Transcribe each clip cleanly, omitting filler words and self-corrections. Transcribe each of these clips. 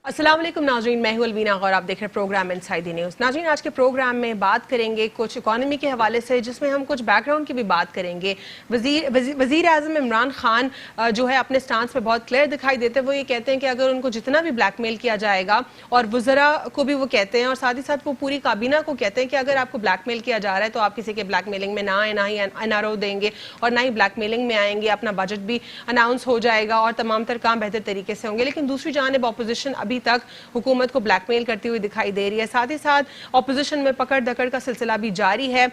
अस्सलाम वालेकुम नाज़रीन, मैं हूं अलवीना और आप देख रहे हैं प्रोग्राम इनसाइड द न्यूज़। नाज़रीन, आज के प्रोग्राम में बात करेंगे कुछ इकॉनमी के हवाले से, जिसमें हम कुछ बैकग्राउंड की भी बात करेंगे। वज़ीर आज़म इमरान खान जो है अपने स्टांस पे बहुत क्लियर दिखाई देते हैं। वो ये कहते हैं कि अगर उनको जितना भी ब्लैकमेल किया जाएगा, और वज़रा को भी वो कहते हैं और साथ ही साथ वो पूरी काबीना को कहते हैं कि अगर आपको ब्लैकमेल किया जा रहा है तो आप किसी के ब्लैकमेलिंग में ना आए, ना ही एनआरओ देंगे और ना ही ब्लैकमेलिंग में आएंगे। अपना बजट भी अनाउंस हो जाएगा और तमाम तर काम बेहतर तरीके से होंगे। लेकिन दूसरी जानिब अपोजिशन अभी तक हुकूमत को ब्लैकमेल करती हुई दिखाई दे रही है। साथ ही साथ अपोजिशन में पकड़ दकड़ का सिलसिला भी जारी है।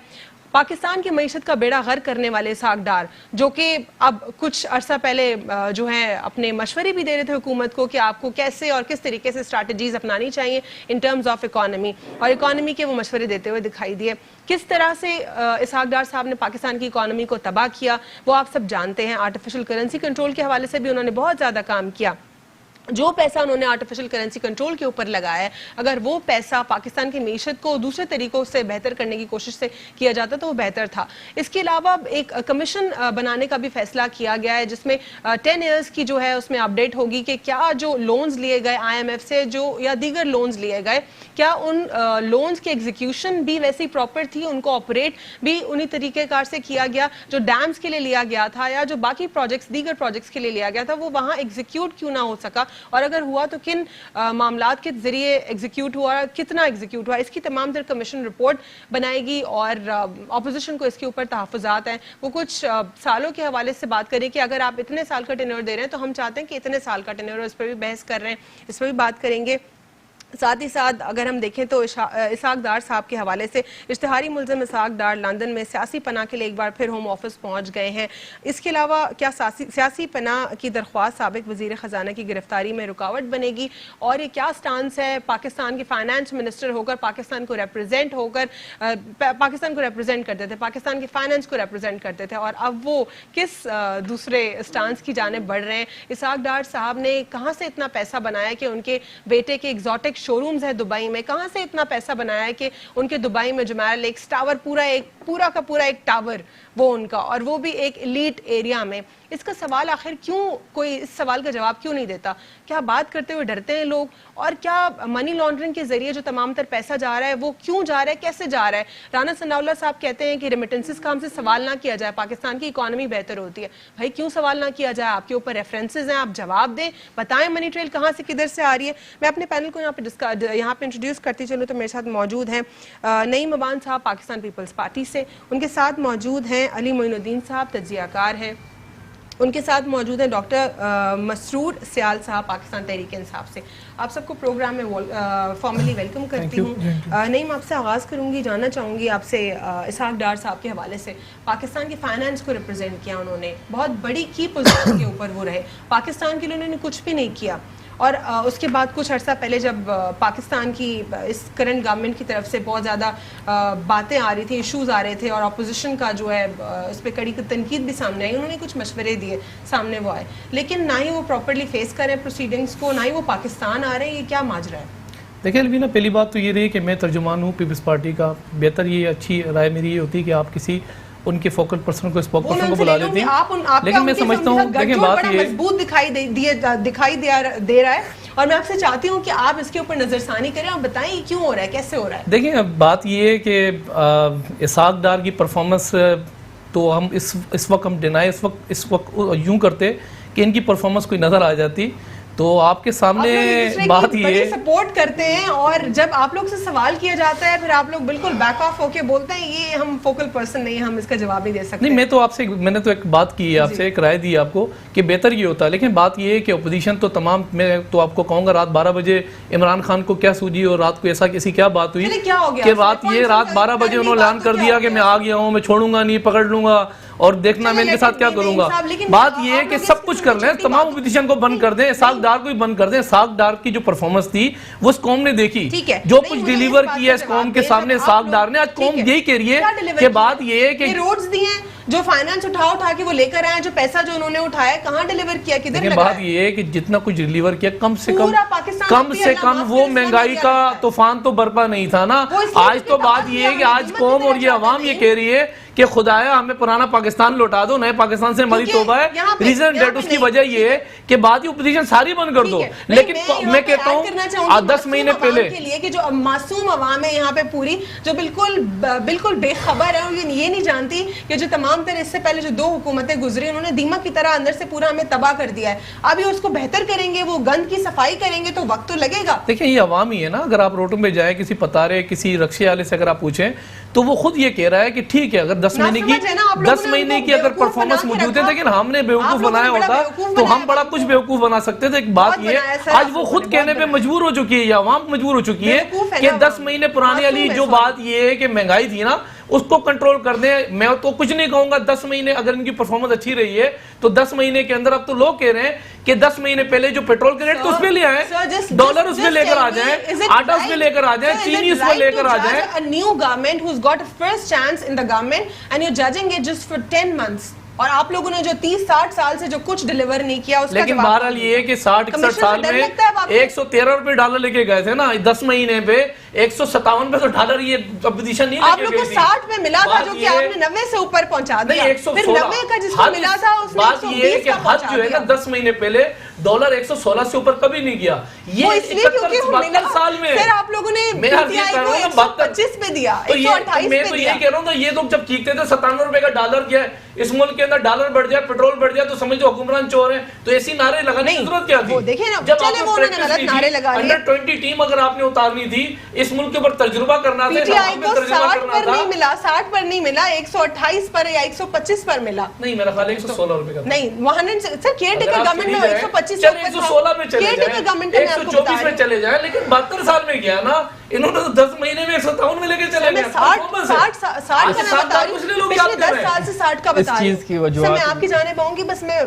पाकिस्तान की मईशत का बेड़ा गर्क करने वाले इसहाक डार, जो कि अब कुछ अरसा पहले जो है अपने मशवरे भी दे रहे थे हुकूमत को कि आपको कैसे और किस तरीके से स्ट्रैटेजीज अपनानी चाहिए इन टर्म्स ऑफ इकॉनमी, और इकॉनमी के वो मशवरे देते हुए दिखाई दिए। किस तरह से इसहाक डार साहब ने पाकिस्तान की इकॉनमी को तबाह किया वो आप सब जानते हैं। आर्टिफिशियल करेंसी कंट्रोल के हवाले से भी उन्होंने बहुत ज़्यादा काम किया। जो पैसा उन्होंने आर्टिफिशियल करेंसी कंट्रोल के ऊपर लगाया है, अगर वो पैसा पाकिस्तान की मीशत को दूसरे तरीकों से बेहतर करने की कोशिश से किया जाता तो वो बेहतर था। इसके अलावा एक कमीशन बनाने का भी फैसला किया गया है, जिसमें 10 ईयर्स की जो है उसमें अपडेट होगी कि क्या जो लोन्स लिए गए IMF से जो या दीगर लोन्स लिए गए, क्या उन लोन्स के एग्जीक्यूशन भी वैसी प्रॉपर थी, उनको ऑपरेट भी उन्हीं तरीक़ेकार से किया गया जो डैम्स के लिए लिया गया था, या जो बाकी प्रोजेक्ट्स दीगर प्रोजेक्ट्स के लिए लिया गया था वो वहाँ एग्जीक्यूट क्यों ना हो सका, और अगर हुआ तो किन मामलात के जरिए एग्जीक्यूट हुआ, कितना एग्जीक्यूट हुआ। इसकी तमाम तर कमीशन रिपोर्ट बनाएगी और अपोजिशन को इसके ऊपर तहफ़्फ़ुज़ात हैं। वो कुछ सालों के हवाले से बात करें कि अगर आप इतने साल का टेन्योर दे रहे हैं तो हम चाहते हैं कि इतने साल का टेन्योर, इस पर भी बहस कर रहे हैं, इस पर भी बात करेंगे। साथ ही साथ अगर हम देखें तो इसहाक डार साहब के हवाले से इश्तिहारी मुल्ज़िम इसहाक डार लंदन में सियासी पनाह के लिए एक बार फिर होम ऑफिस पहुंच गए हैं। इसके अलावा क्या सियासी पनाह की दरख्वास्त साबिक वज़ीर ख़जाना की गिरफ्तारी में रुकावट बनेगी, और ये क्या स्टांस है पाकिस्तान के फाइनेंस मिनिस्टर होकर, पाकिस्तान को रिप्रेजेंट करते थे, पाकिस्तान के फाइनेंस को रिप्रेजेंट करते थे, और अब वो किस दूसरे स्टांस की जानिब बढ़ रहे हैं। इसहाक डार साहब ने कहाँ से इतना पैसा बनाया कि उनके बेटे के एग्जॉटिक शोरूम्स है दुबई में, कहां से इतना पैसा बनाया है कि उनके दुबई में जुमेरह लेक्स टावर पूरा का पूरा एक टावर वो उनका, और वो भी एक एलीट एरिया में। इसका सवाल आखिर क्यों कोई इस सवाल का जवाब क्यों नहीं देता? क्या बात करते हुए डरते हैं लोग? और क्या मनी लॉन्ड्रिंग के जरिए जो तमाम तर पैसा जा रहा है वो क्यों जा रहा है, कैसे जा रहा है? राना सनाउल्लाह साहब कहते हैं कि रेमिटेंसेस का हमसे सवाल ना किया जाए, पाकिस्तान की इकॉनमी बेहतर होती है। भाई क्यों सवाल ना किया जाए? आपके ऊपर रेफरेंसेज हैं, आप जवाब दें, बताएं मनी ट्रेल कहाँ से किधर से आ रही है। मैं अपने पैनल को यहाँ पे इंट्रोड्यूस करती चलूँ तो मेरे साथ मौजूद हैं नईम अबान साहब पाकिस्तान पीपल्स पार्टी से, उनके साथ मौजूद हैं अली मोइनुद्दीन साहब तज्जियाकार हैं, उनके साथ मौजूद हैं डॉक्टर मसरूर सियाल साहब पाकिस्तान तहरीक इंसाफ से। आप सबको प्रोग्राम में फॉर्मली वेलकम करती हूँ। नईम, आपसे आगाज़ करूँगी, जानना चाहूँगी आपसे इसहाक डार साहब के हवाले से। पाकिस्तान के फाइनेंस को रिप्रेजेंट किया उन्होंने, बहुत बड़ी की पोजीशन के ऊपर वो रहे, पाकिस्तान के लिए उन्होंने कुछ भी नहीं किया, और उसके बाद कुछ अर्सा पहले जब पाकिस्तान की इस करंट गवर्नमेंट की तरफ से बहुत ज़्यादा बातें आ रही थी, इश्यूज़ आ रहे थे, और अपोजिशन का जो है उस पर कड़ी तनकीद भी सामने आई, उन्होंने कुछ मशवरे दिए, सामने वो आए, लेकिन ना ही वो प्रॉपरली फेस करें प्रोसीडिंग्स को, ना ही वो पाकिस्तान आ रहे हैं। ये क्या माजरा है? देखिए अलवीना, पहली बात तो ये रही कि मैं तर्जुमान हूँ पीपल्स पार्टी का। बेहतर ये अच्छी राय मेरी ये होती है कि आप किसी उनके फोकल पर्सन को, स्पोक पर्सन को बुला लेते हैं। लेकिन मैं समझता हूँ, देखिए बात ये मजबूत दिखाई दे रहा है, और मैं आपसे चाहती हूँ कि आप इसके ऊपर नजरसानी करें और बताएं ये क्यों हो रहा है, कैसे हो रहा है। देखिए बात ये है कि इसहाक डार की परफॉर्मेंस तो हम इस वक्त हम डिनाई इस वक्त यूं करते कि इनकी परफॉर्मेंस कोई नजर आ जाती, तो आपके सामने बात ये है, सपोर्ट करते हैं, और जब आप लोग से सवाल किया जाता है फिर आप लोग बिल्कुल बैक ऑफ होके बोलते हैं ये हम फोकल पर्सन नहीं, हम इसका जवाब नहीं दे सकते। नहीं, मैंने तो एक बात की है आपसे, एक राय दी आपको कि बेहतर ये होता है। लेकिन बात ये है कि अपोजिशन तो तमाम, मैं तो आपको कहूँगा रात 12 बजे इमरान खान को क्या सूझी, और रात को ऐसा किसी क्या बात हुई कि रात 12 बजे उन्होंने ऐलान कर दिया कि मैं आ गया हूँ, मैं छोड़ूंगा नहीं, पकड़ लूंगा, और देखना मैं इनके साथ क्या करूंगा। बात यह है कि सब कुछ कर लें, तमाम अपोजिशन को बंद कर दें, इसहाक डार को भी बंद कर दें। इसहाक डार की जो परफॉर्मेंस थी वो इस कौम ने देखी, जो कुछ डिलीवर किया इस कौम के सामने इसहाक डार ने, आज कौम यही कह रही है कि बात यह है कि रोड्स दिए, जो फाइनेंस उठा के वो लेकर आए, जो पैसा जो उन्होंने उठाया कहाँ डिलीवर किया, किधर लगाया? बात ये है कि जितना कुछ डिलीवर किया कम से कम वो महंगाई का तूफान तो बरपा नहीं था ना। आज तो बात ये है कि आज कौम और ये अवाम ये कह रही है कि खुदाया हमें पुराना पाकिस्तान लौटा दो, नए पाकिस्तान से हमारी तौबा है। रीजन डेट उसकी वजह ये है कि बात ही अपोजिशन सारी बंद कर दो। लेकिन मैं कहता हूँ 10 महीने पहले के लिए कि जो मासूम अवाम है यहाँ पे पूरी, जो बिल्कुल बेखबर है और ये नहीं जानती कि जो तमाम तरह इससे पहले जो 2 हुकूमतें गुजरी उन्होंने दीमक की तरह अंदर से पूरा हमें तबाह कर दिया है। अभी उसको बेहतर करेंगे, वो गंद की सफाई करेंगे तो वक्त तो लगेगा। देखिए ये अवाम ही है ना, अगर आप रोडों में जाए किसी पतारे किसी रक्शे वाले से अगर आप पूछें तो वो खुद ये कह रहा है कि ठीक है अगर 10 महीने की अगर परफॉर्मेंस मौजूद है, लेकिन हमने बेवकूफ बनाया होता तो हम बड़ा कुछ बेवकूफ बना सकते थे। एक बात ये आज वो खुद कहने पे मजबूर हो चुकी है, या अवाम मजबूर हो चुकी है कि 10 महीने पुरानी वाली जो बात ये है कि महंगाई थी ना उसको कंट्रोल कर दें। मैं तो कुछ नहीं कहूंगा, 10 महीने अगर इनकी परफॉर्मेंस अच्छी रही है तो 10 महीने के अंदर, अब तो लोग कह रहे हैं कि 10 महीने पहले जो पेट्रोल के रेट तो उसमें ले आए, डॉलर उसमें लेकर आ जाए, आटा उसमें लेकर आ जाए, चीनी उसमें लेकर आ जाए। A new government who's got a first chance in the government and you're judging it just for 10 months. और आप लोगों ने जो 30-60 साल से जो कुछ डिलीवर नहीं किया उसका, लेकिन बहरहाल ये है कि 60-61 साल में 113 रुपए डॉलर लेके गए थे ना, 10 महीने पे 157 पे तो डॉलर ये अपोजिशन नहीं आप लोग को 60 पे मिला था जो कि आपने 90 से ऊपर पहुंचा दिया। फिर 90 का जिसको मिला था उसने 120 का पहुंचा दिया। जो है ना 10 महीने पहले डॉलर 116 से ऊपर कभी नहीं गया, ये 71 साल में। फिर आप लोगों ने 125 पे दिया, 128 मैं तो ये कह रहा हूँ, ये लोग जब चीखते थे 97 रुपए का डॉलर क्या है, इस मुल्क के अंदर डॉलर बढ़ जाए, पेट्रोल बढ़ जाए तो समझो हुक्मरान चोर है, तो ऐसी नारे लगाने की जरूरत क्या थी? देखिए ना, चले वो उन्होंने गलत नारे लगा लिए। अंडर 20 टीम अगर आपने उतारनी थी, इस मुल्क के ऊपर तजुर्बा करना था, पीटीआई को 60 पर नहीं मिला, 60 पर नहीं मिला, 128 पर या 125 पर मिला। नहीं, मेरा ख्याल है 116 रुपए का नहीं, वहां सर केयरटेकर गवर्नमेंट में 125 116 में चले जाए, 124 में चले जाए, लेकिन 72 साल में गया ना इन्होंने तो 10 महीने में 157 में लेके चले गए। 60 का बता रही हूं, पिछले 10 साल से 60 का बता रही हूं। मैं आपकी जाने पाऊंगी, बस मैं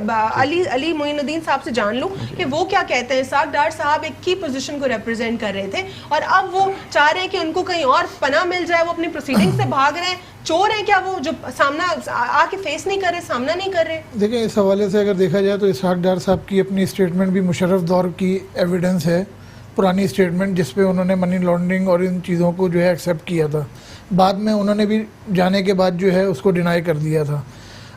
अली मोइनुद्दीन साहब से जान लूं कि वो क्या कहते हैं। इसाक डार साहब एक की पोजीशन को रिप्रेजेंट कर रहे थे और अब वो चाह रहे हैं कि उनको कहीं और पनाह मिल जाए, वो अपनी प्रोसीडिंग से भाग रहे हैं। चोर है क्या वो जो सामना आके फेस नहीं कर रहे, सामना नहीं कर रहे? देखिए इस हवाले से अगर देखा जाए तो इसाक डार साहब की अपनी स्टेटमेंट भी मुशर्रफ दौर की एविडेंस है, पुरानी स्टेटमेंट जिसपे उन्होंने मनी लॉन्ड्रिंग और इन चीज़ों को जो है एक्सेप्ट किया था। बाद में उन्होंने भी जाने के बाद जो है उसको डिनाई कर दिया था।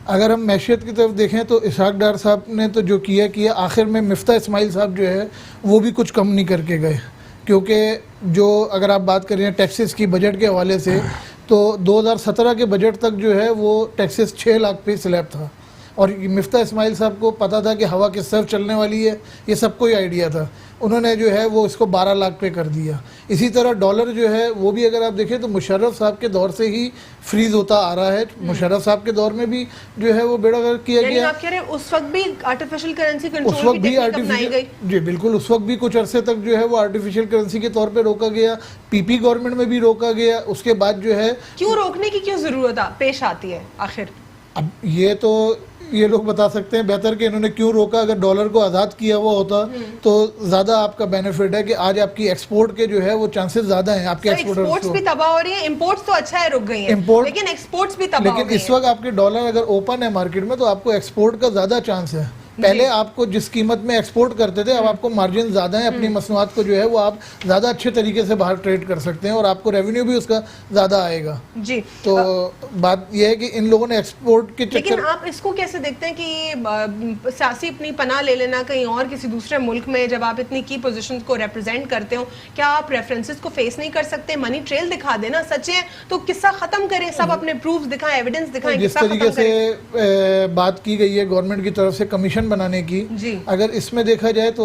अगर हम मैशियत की तरफ देखें तो इसाक डार साहब ने तो जो किया आखिर में मिफ्ता इस्माइल साहब जो है वो भी कुछ कम नहीं करके गए, क्योंकि जो अगर आप बात करें टैक्सेस की बजट के हवाले से तो 2017 के बजट तक जो है वो टैक्सेस 6 लाख पे स्लैब था और मिफ्ता इस्माइल साहब को पता था कि हवा किस तरफ चलने वाली है, ये सबको ही आइडिया था। उन्होंने जो है वो इसको 12 लाख पे कर दिया। इसी तरह डॉलर जो है वो भी अगर आप देखें तो मुशर्रफ साहब के दौर से ही फ्रीज होता आ रहा है। मुशर्रफ साहब के दौर में भी जो है वो बेड़ा गर्क किया गया। आप कह रहे हैं उस वक्त भी आर्टिफिशियल करेंसी कंट्रोल उस वक्त भी आर्टिफिशियल, जी बिल्कुल, उस वक्त भी कुछ अरसे तक जो है वो आर्टिफिशियल करेंसी के तौर पे रोका गया। पीपी गवर्नमेंट में भी रोका गया। उसके बाद जो है क्यों रोकने की क्यों जरूरत पेश आती है आखिर? अब ये तो ये लोग बता सकते हैं बेहतर कि इन्होंने क्यों रोका। अगर डॉलर को आज़ाद किया हुआ होता तो ज़्यादा आपका बेनिफिट है कि आज आपकी एक्सपोर्ट के जो है वो चांसेस ज़्यादा हैं। आपके एक्सपोर्ट्स भी तबाह हो रही है, इंपोर्ट्स तो अच्छा है रुक गई हैं, लेकिन एक्सपोर्ट्स भी तबाह हो गई हैं। लेकिन इस वक्त आपके डॉलर अगर ओपन है मार्केट में तो आपको एक्सपोर्ट का ज़्यादा चांस है। पहले आपको जिस कीमत में एक्सपोर्ट करते थे अब आपको मार्जिन ज़्यादा है, अपनी मसनूआत को जो है वो आप ज़्यादा अच्छे तरीके से बाहर ट्रेड कर सकते हैं और आपको रेवेन्यू भी उसका ज़्यादा आएगा जी। तो बात यह है कि इन लोगों ने एक्सपोर्ट के चक्कर। लेकिन आप इसको कैसे देखते हैं कि सियासी अपनी पनाह ले लेना कहीं और किसी दूसरे मुल्क में, जब आप इतनी की पोजीशन को रिप्रेजेंट करते हो, क्या आप रेफरेंसेस को फेस नहीं कर सकते? मनी ट्रेल दिखा देना, सच्चे हैं तो किस्सा खत्म करें, सब अपने प्रूफ दिखाएं, एविडेंस दिखाएं। जिस तरीके से बात की गई है गवर्नमेंट की तरफ से कमीशन बनाने की, अगर इसमें देखा जाए तो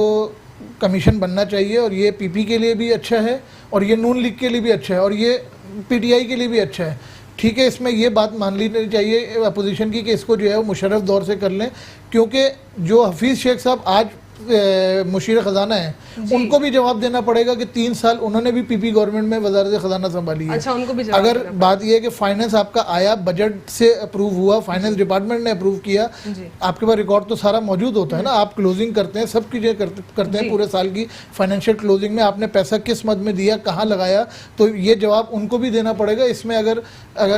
कमीशन बनना चाहिए और ये पीपी के लिए भी अच्छा है और ये नून लीग के लिए भी अच्छा है और ये पीटीआई के लिए भी अच्छा है। ठीक है, इसमें ये बात मान लेनी चाहिए अपोजिशन की कि इसको जो है वो मुशर्रफ दौर से कर लें, क्योंकि जो हफीज़ शेख साहब आज मुशीर खजाना है उनको भी जवाब देना पड़ेगा कि 3 साल उन्होंने भी पीपी गवर्नमेंट में वजारत खजाना संभाली है। अच्छा, उनको भी अगर बात यह है कि फाइनेंस आपका आया, बजट से अप्रूव हुआ, फाइनेंस डिपार्टमेंट ने अप्रूव किया, आपके पास रिकॉर्ड तो सारा मौजूद होता है ना, आप क्लोजिंग करते हैं, सब चीजें करते हैं पूरे साल की फाइनेंशियल क्लोजिंग में आपने पैसा किस मद में दिया, कहाँ लगाया, तो ये जवाब उनको भी देना पड़ेगा। इसमें अगर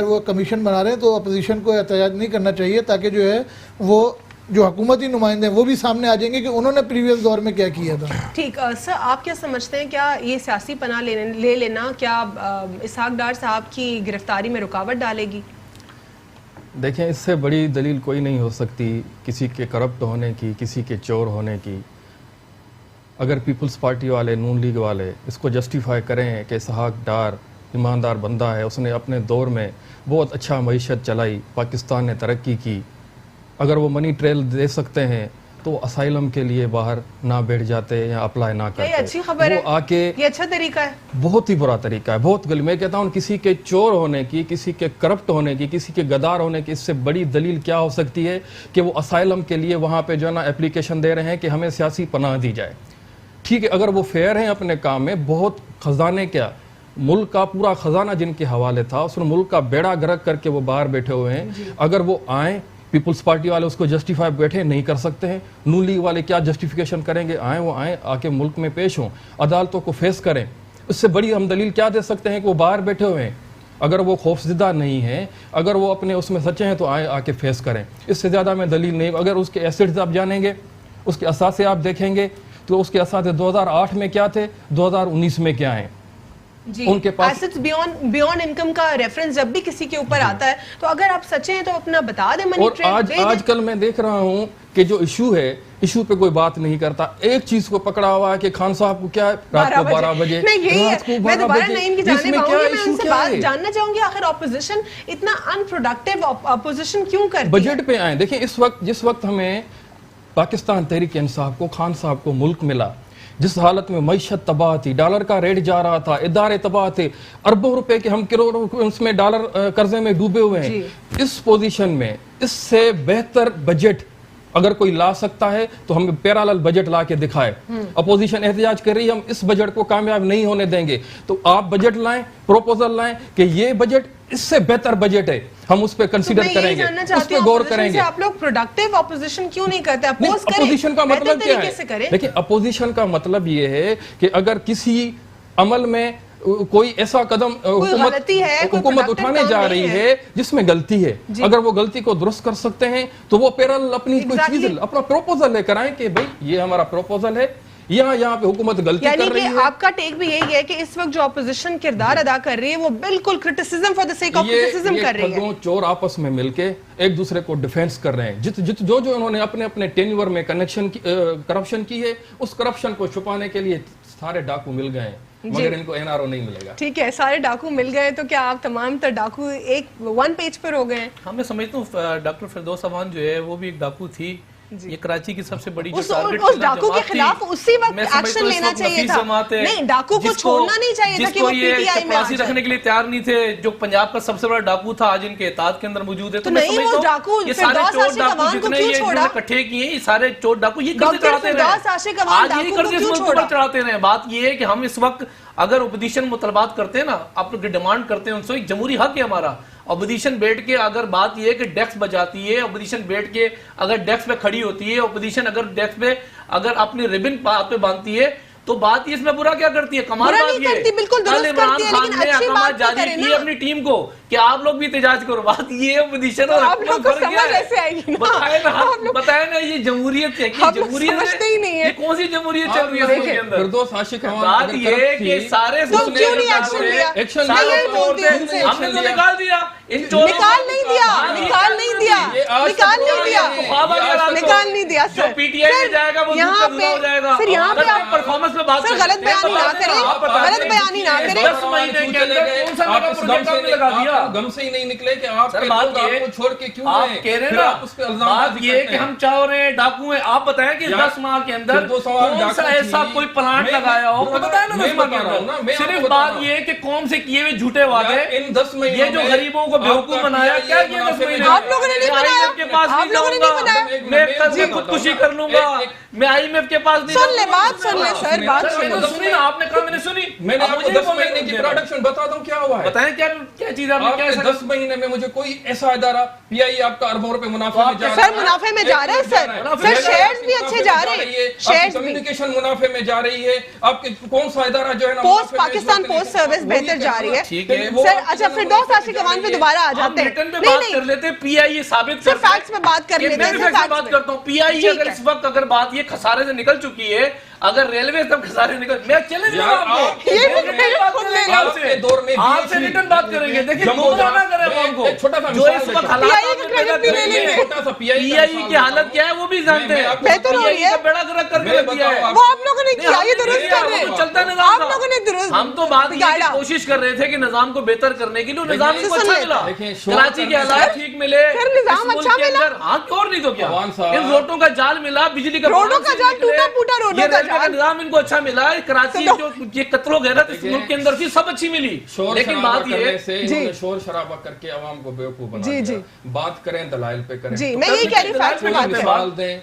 वो कमीशन बना रहे हैं तो अपोजिशन को एहतजाज नहीं करना चाहिए, ताकि जो है वो जो हुकूमती नुमाइंदे हैं वो भी सामने आ जाएंगे कि उन्होंने प्रीवियस दौर में क्या किया था। ठीक सर, आप क्या समझते हैं, क्या ये सियासी पनाह ले लेना क्या इसहाक डार साहब की गिरफ्तारी में रुकावट डालेगी? देखें, इससे बड़ी दलील कोई नहीं हो सकती किसी के करप्ट होने की, किसी के चोर होने की। अगर पीपल्स पार्टी वाले, नून लीग वाले इसको जस्टिफाई करें कि इसहाक डार ईमानदार बंदा है, उसने अपने दौर में बहुत अच्छा मईशत चलाई, पाकिस्तान ने तरक्की की, अगर वो मनी ट्रेल दे सकते हैं तो असाइलम के लिए बाहर ना बैठ जाते या अप्लाई ना करते। ये अच्छी खबर है, आके ये अच्छा तरीका है। बहुत ही बुरा तरीका है, बहुत गलत। मैं कहता हूँ किसी के चोर होने की, किसी के करप्ट होने की, किसी के गदार होने की इससे बड़ी दलील क्या हो सकती है कि वो असाइलम के लिए वहाँ पे जो है ना एप्लीकेशन दे रहे हैं कि हमें सियासी पनाह दी जाए। ठीक है, अगर वो फेयर हैं अपने काम में, बहुत खजाने क्या, मुल्क का पूरा खजाना जिनके हवाले था, उसने मुल्क का बेड़ा गर्क करके वो बाहर बैठे हुए हैं, अगर वो आए, पीपल्स पार्टी वाले उसको जस्टिफाई बैठे नहीं कर सकते हैं, नून लीग वाले क्या जस्टिफिकेशन करेंगे? वो आए आके मुल्क में पेश हों, अदालतों को फेस करें। इससे बड़ी हम दलील क्या दे सकते हैं कि वो बाहर बैठे हुए हैं? अगर वो खौफजदा नहीं है, अगर वो अपने उसमें सच्चे हैं तो आके फेस करें। इससे ज़्यादा मैं दलील नहीं। अगर उसके एसेट्स आप जानेंगे, उसके असासे आप देखेंगे तो उसके असासे 2008 में क्या थे, 2019 में क्या हैं। उनके पास एसेट्स बियॉन्ड इनकम का रेफरेंस जब भी किसी के ऊपर आता है तो अगर आप सच्चे हैं तो अपना बता दें मनी ट्रेल। आजकल मैं देख रहा हूं कि जो इशू है, इशू पे कोई बात नहीं करता। एक चीज को पकड़ा हुआ है कि खान साहब को क्या है, रात को 12 बजे, रात को 12 बजे, मैं जानना चाहूंगी आखिर ऑपोजिशन इतना अनप्रोडक्टिव ऑपोजिशन क्यों करती है? बजट पे आए, देखिए जिस वक्त हमें पाकिस्तान तहरीक इंसाफ को, खान साहब को मुल्क मिला, जिस हालत में मईशत तबाह थी, डॉलर का रेट जा रहा था, इदारे तबाह थे, अरबों रुपए के हम करोड़ों उसमें डॉलर कर्जे में डूबे हुए हैं। इस पोजीशन में इससे बेहतर बजट अगर कोई ला सकता है तो हमें पैरेलल बजट ला के दिखाए। अपोजिशन एहतजाज कर रही है, हम इस बजट को कामयाब नहीं होने देंगे, तो आप बजट लाएं, प्रोपोजल लाएं कि ये बजट इससे बेहतर बजट है, हम उस पर कंसीडर करेंगे, उस पर गौर करेंगे। आप लोग प्रोडक्टिव अपोजिशन क्यों नहीं करते? अपोजिशन का मतलब क्या है? देखिए, अपोजिशन का मतलब ये है कि अगर किसी अमल में कोई ऐसा कदम हुकूमत उठाने जा रही है जिसमें गलती है, अगर वो गलती को दुरुस्त कर सकते हैं तो वो पैरेलल अपनी कोई चीज, अपना प्रोपोजल लेकर आए कि भाई ये हमारा प्रोपोजल है, यहाँ पे हुकूमत गलती कर रही है। आपका टेक भी यही है कि इस वक्त जो अपोजिशन किरदार अदा कर रही है वो बिल्कुल criticism for the sake of criticism कर रही है। चोर आपस में मिलके एक दूसरे को डिफेंस कर रहे हैं। जो उन्होंने अपने अपने टेन्योर में करप्शन की है, उस करप्शन को छुपाने के लिए सारे डाकू मिल गए हैं, मगर इनको एनआरओ नहीं मिलेगा। ठीक है, सारे डाकू मिल गए तो क्या आप तमाम तर डाकू एक वन पेज पर हो गए? हाँ, मैं समझता हूँ डॉक्टर फिरदौस अवान जो है वो भी एक डाकू थी। ये कराची की सबसे बड़ी जो टारगेट उस डाकू के खिलाफ उसी वक्त एक्शन लेना चाहिए था। नहीं, डाकू को छोड़ना नहीं चाहिए था कि वो पीटीआई में आ जाए। रखने के लिए तैयार नहीं थे, जो पंजाब का सबसे बड़ा डाकू था, आज इनके इताद के अंदर मौजूद है। तो नहीं, वो डाकू ये सारे चोर डाकू जितने ये इकट्ठे किए, ये सारे चोर डाकू ये कर्ज चढ़ाते रहे, आज यही कर्ज इस मुल्क पर चढ़ाते रहे। बात ये है कि हम इस वक्त अगर ओपोजिशन मुतलबात करते हैं ना, आप लोग डिमांड करते हैं उनसे, एक जमहूरी हक है हमारा। ओपोजिशन बैठ के अगर बात ये है कि डेस्क बजाती है, ओपोजिशन बैठ के अगर डेस्क पे खड़ी होती है, ओपोजिशन अगर डेस्क पे अगर अपनी रिबन पे बांधती है, तो बात ये इसमें बुरा क्या करती है? कमाल बात ये है, बिल्कुल कल इमरान खान ने अहकाम जारी किए अपनी टीम को कि आप लोग भी एहतजाज करो। बात ये है ओपोजिशन और हुकूमत फर्क क्या है? बताए ना, ये जमहूरियत है कि जमहूरियत ये कौन सी जमहूरियत चल रही है इसके अंदर? फिरदौस आशिक बात ये कि सारे हमने तो निकाल दिया, निकाल नहीं दिया जो पीटीआई में जाएगा वो हो जाएगा। फिर यहाँ पे आप परफॉर्मेंस में बात गलत बयानी ना करें, 10 महीने के अंदर कौन सा मेगा प्रोजेक्ट आपने लगा दिया? गम से ही नहीं निकले कि आप आपको छोड़ के क्यों आप कह रहे हैं ना, बात ये कि हम चाह रहे हैं डाकू हैं। आप बताएं कि 10 माह के अंदर कौन सा ऐसा कोई प्लांट लगाया हो, बताया ना 10 माह के अंदर। सिर्फ बात ये कि कौन से किए हुए झूठे वादे, इन 10 महीने ये जो गरीबों को बेवकूफ बनाया, क्या किया 10 महीने? आप लोगों ने नहीं बनाया, के पास नहीं जाऊंगा, मैं खुदकुशी कर लूंगा, मैं IMF के पास नहीं सुन ले बात, सुन ले सर, बात मैंने सुनी, आपने कहा मैंने सुनी। मैंने आपको 10 महीने की प्रोडक्शन बता दूं क्या हुआ है। बताएं क्या क्या चीज आपने क्या 10 महीने में मुझे कोई ऐसा इदारा PIA आपका अरबों रुपए मुनाफे में जा रहा है। सर मुनाफे में जा रहा है सर शेयर्स भी अच्छे जा रहे हैं, शेयर्स कम्युनिकेशन मुनाफे में जा रही है। आपके कौन सा इदारा जो है ना पोस्ट पाकिस्तान पोस्ट सर्विस बेहतर जा रही है सर। अच्छा फिरदौस आशिक अवान पे दोबारा आ जाते हैं। नहीं कर लेते PIA साबित सर फैक्ट्स में बात कर लेते हैं। मैं बात करता हूँ PIA अगर इस वक्त अगर बात ये खसारे से निकल चुकी है, अगर रेलवे तब खसारे निकल, मैं चैलेंज आपके दौर में आपसे रिटर्न बात करेंगे। देखिए छोटा सा जो इस वक्त छोटा सा PIA की हालत क्या है वो भी जानते हैं। बेहतर हो रही है, बेड़ा गर्क करके दिया है वो आप लोगों ने किया, ये दुरुस्त कर रहे हैं, चलता है आप लोगों ने दुरुस्त। हम तो बात की कोशिश कर रहे थे कि निजाम को बेहतर करने के लिए निजाम को अच्छा मिला, कराची के हालात ठीक मिले, निजाम अच्छा मिला। हाँ और नहीं तो क्या, इन रोडों का जाल मिला, बिजली का रोडों का जाल टूटा फूटा, रोडों का जाल निजाम इनको अच्छा मिला। कराची जो ये कत्लो गैरत इस मुल्क के अंदर थी सब अच्छी मिली, लेकिन बात ये है शोर शराबा करके अवाम को बेवकूफ बना दिया। बात करें दलाइल पे करें, जी मैं यही कह रही हूँ।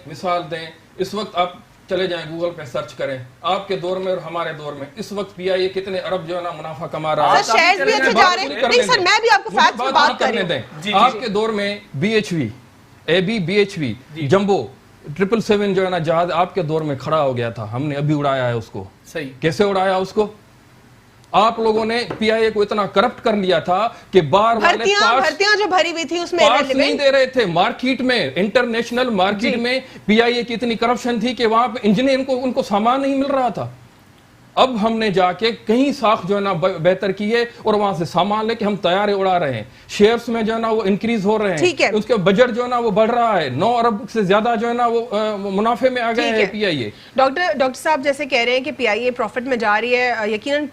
मिसाल दें इस वक्त आप चले जाएं गूगल पे सर्च करें, आपके दौर में और हमारे दौर में इस वक्त PIA कितने अरब जो है ना मुनाफा कमा रहा है। शेयर्स भी अच्छे जा रहे हैं। नहीं सर मैं भी आपको फैक्ट्स पे बात करने दें। आपके दौर में BHV AB BHV जंबो 777 जो है ना जहाज आपके दौर में खड़ा हो गया था, हमने अभी उड़ाया है उसको। सही कैसे उड़ाया उसको? आप लोगों ने PIA को इतना करप्ट कर लिया था कि बार वाले भर्तियां जो भरी हुई थी उसमें नहीं दे रहे थे। मार्केट में, इंटरनेशनल मार्केट में PIA की इतनी करप्शन थी कि वहां पे इंजीनियर को उनको सामान नहीं मिल रहा था। अब हमने जाके कहीं साख जो है ना बेहतर की है और वहां से सामान लेके हम तैयार उड़ा रहे हैं। शेयर्स में जो है ना वो इंक्रीज हो रहे हैं, उसके बजट जो है ना वो बढ़ रहा है। 9 अरब से ज्यादा जो है ना वो मुनाफे में आ गए हैं PIA। डॉक्टर साहब जैसे कह रहे हैं कि PIA प्रॉफिट में जा रही है, यकीनन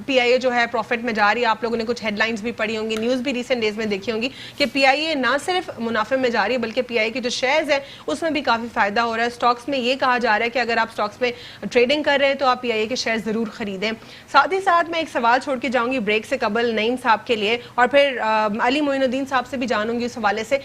PIA जो है प्रॉफिट में जा रही है। आप लोगों ने कुछ हेडलाइंस भी पढ़ी होंगी, न्यूज भी रिसेंट डेज में देखी होंगी कि PIA ना सिर्फ मुनाफे में जा रही है बल्कि PIA के जो शेयर्स है उसमें भी काफी फायदा हो रहा है। स्टॉक्स में ये कहा जा रहा है कि अगर आप स्टॉक्स में ट्रेडिंग कर रहे हैं तो आप PIA के शेयर जरूर खरीदें। साथ ही साथ मैं एक सवाल छोड़ के जाऊंगी ब्रेक से कबल नईम साहब के लिए, और फिर अली मोइनुद्दीन साहब से भी जानूंगी इस हवाले से।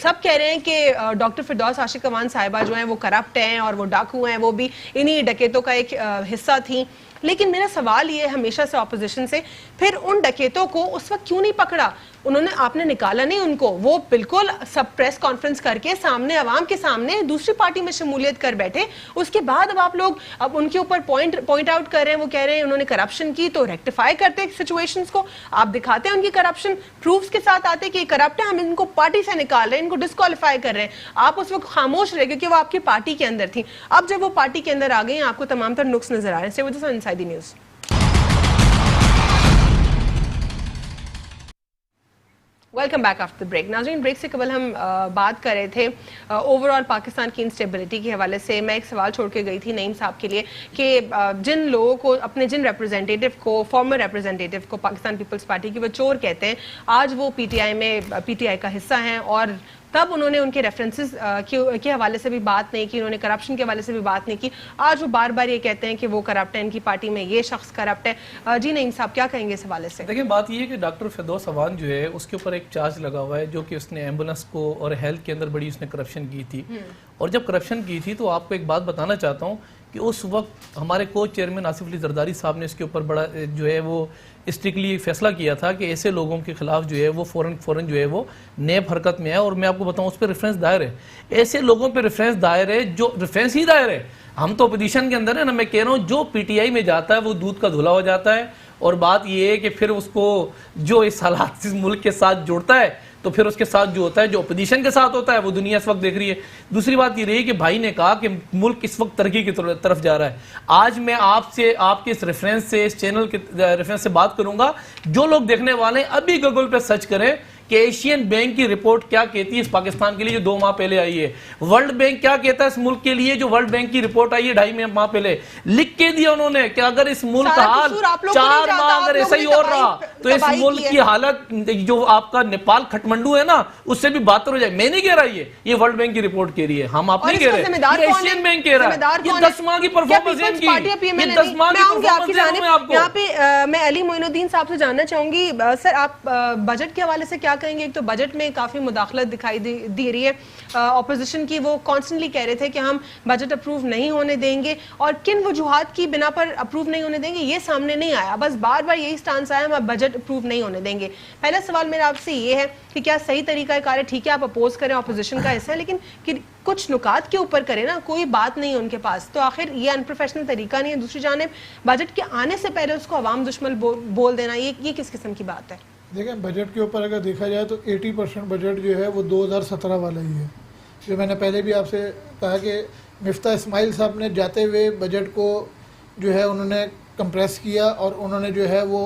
सब कह रहे हैं कि डॉक्टर फिरदौस आशिक अवान साहिबा जो हैं वो करप्ट हैं और वो डाकू हैं, वो भी इन्हीं डकैतों का एक हिस्सा थी। लेकिन मेरा सवाल ये हमेशा से ऑपोजिशन से, फिर उन डकैतों को उस वक्त क्यों नहीं पकड़ा? उन्होंने, आपने निकाला नहीं उनको, वो बिल्कुल सब प्रेस कॉन्फ्रेंस करके सामने अवाम के सामने दूसरी पार्टी में शमूलियत कर बैठे। उसके बाद अब आप लोग अब उनके ऊपर पॉइंट आउट कर रहे हैं, वो कह रहे हैं उन्होंने करप्शन की, तो रेक्टिफाई करते सिचुएशंस को, आप दिखाते हैं उनकी करप्शन, प्रूफ्स के साथ आते कि करप्ट है, हम इनको पार्टी से निकाल रहे हैं, इनको डिस्क्वालीफाई कर रहे हैं। आप उस वक्त खामोश रहे क्योंकि वो आपकी पार्टी के अंदर थी। अब जब वो पार्टी के अंदर आ गई, आपको तमाम तर नुक्स नजर आ रहे हैं। Inside the news. Welcome back after the break. नाज़रीन, ब्रेक से कबल हम बात कर रहे थे ओवरऑल पाकिस्तान की इंस्टेबिलिटी के हवाले से। मैं एक सवाल छोड़ के गई थी नईम साहब के लिए कि जिन लोगों को, अपने जिन रिप्रेजेंटेटिव को, फॉर्मर रिप्रेजेंटेटिव को पाकिस्तान पीपल्स पार्टी की वो चोर कहते हैं, आज वो PTI का हिस्सा हैं, और तब उन्होंने उनके रेफरेंसेस के हवाले से भी बात नहीं की, उन्होंने करप्शन के हवाले से भी बात नहीं की। आज वो बार बार ये कहते हैं कि वो करप्ट है, इनकी पार्टी में ये शख्स करप्ट है। जी नईम साहब क्या कहेंगे इस हवाले से? देखिए बात ये है कि डॉक्टर फिरदौस अवान जो है उसके ऊपर एक चार्ज लगा हुआ है जो कि उसने एम्बुलेंस को और हेल्थ के अंदर बड़ी उसने करप्शन की थी। और जब करप्शन की थी तो आपको एक बात बताना चाहता हूँ कि उस वक्त हमारे को चेयरमैन आसिफ अली जरदारी साहब ने इसके ऊपर बड़ा जो है वो स्ट्रिक्टली फैसला किया था कि ऐसे लोगों के खिलाफ जो है वो फौरन जो है वो नेब हरकत में है। और मैं आपको बताऊं उस पर रेफरेंस दायर है, ऐसे लोगों पे रेफरेंस दायर है, जो रेफरेंस ही दायर है। हम तो अपोजिशन के अंदर है ना, मैं कह रहा हूँ जो PTI में जाता है वो दूध का धुला हो जाता है। और बात ये है कि फिर उसको जो इस हालात इस मुल्क के साथ जुड़ता है तो फिर उसके साथ जो होता है, जो अपोजिशन के साथ होता है, वो दुनिया इस वक्त देख रही है। दूसरी बात ये रही कि भाई ने कहा कि मुल्क इस वक्त तरक्की की तरफ जा रहा है। आज मैं आपसे, आपके इस रेफरेंस से, इस चैनल के रेफरेंस से बात करूंगा। जो लोग देखने वाले हैं अभी गूगल पे सर्च करें कि एशियन बैंक की रिपोर्ट क्या कहती है इस पाकिस्तान के लिए, जो 2 माह पहले आई है। वर्ल्ड बैंक क्या कहता है इस मुल्क के लिए, जो वर्ल्ड बैंक की रिपोर्ट आई है 2.5 माह पहले, लिख के दिया उन्होंने कि अगर इस मुल्क का हाल 4 माह अगर ऐसा ही हो रहा तो इस मुल्क की हालत, जो आपका नेपाल खटमंडू है ना, उससे भी बदतर हो जाए। मैं नहीं कह रहा ये वर्ल्ड बैंक की रिपोर्ट कह रही है, हम आप नहीं कह रहे, एशियन बैंक कह रहा है। ये 10 माह की परफॉर्मेंस है इनकी, 10 माह की परफॉर्मेंस है आपको। यहाँ पे मैं अली मोइनुद्दीन साहब से जानना चाहूंगी, सर आप बजट के हवाले से क्या क्या कहेंगे? एक तो बजट में काफ़ी मुदाखलत दिखाई दे रही है ऑपोजिशन की, वो कॉन्स्टेंटली कह रहे थे कि हम बजट अप्रूव नहीं होने देंगे, और किन वजूहात की बिना पर अप्रूव नहीं होने देंगे ये सामने नहीं आया, बस बार बार यही स्टांस आया हम बजट अप्रूव नहीं होने देंगे। पहला सवाल मेरा आपसे ये है कि क्या सही तरीका कार है? ठीक है आप अपोज करें, ऑपोजिशन का हिस्सा है, लेकिन कि कुछ नुकात के ऊपर करें ना, कोई बात नहीं है उनके पास, तो आखिर ये अनप्रोफेशनल तरीका नहीं है? दूसरी जानिब बजट के आने से पहले उसको अवाम दुश्मन बोल देना, ये किस किस्म की बात है? देखिए बजट के ऊपर अगर देखा जाए तो 80% बजट जो है वो 2017 वाला ही है। जो मैंने पहले भी आपसे कहा कि मिफ्ता इस्माइल साहब ने जाते हुए बजट को जो है उन्होंने कंप्रेस किया और उन्होंने जो है वो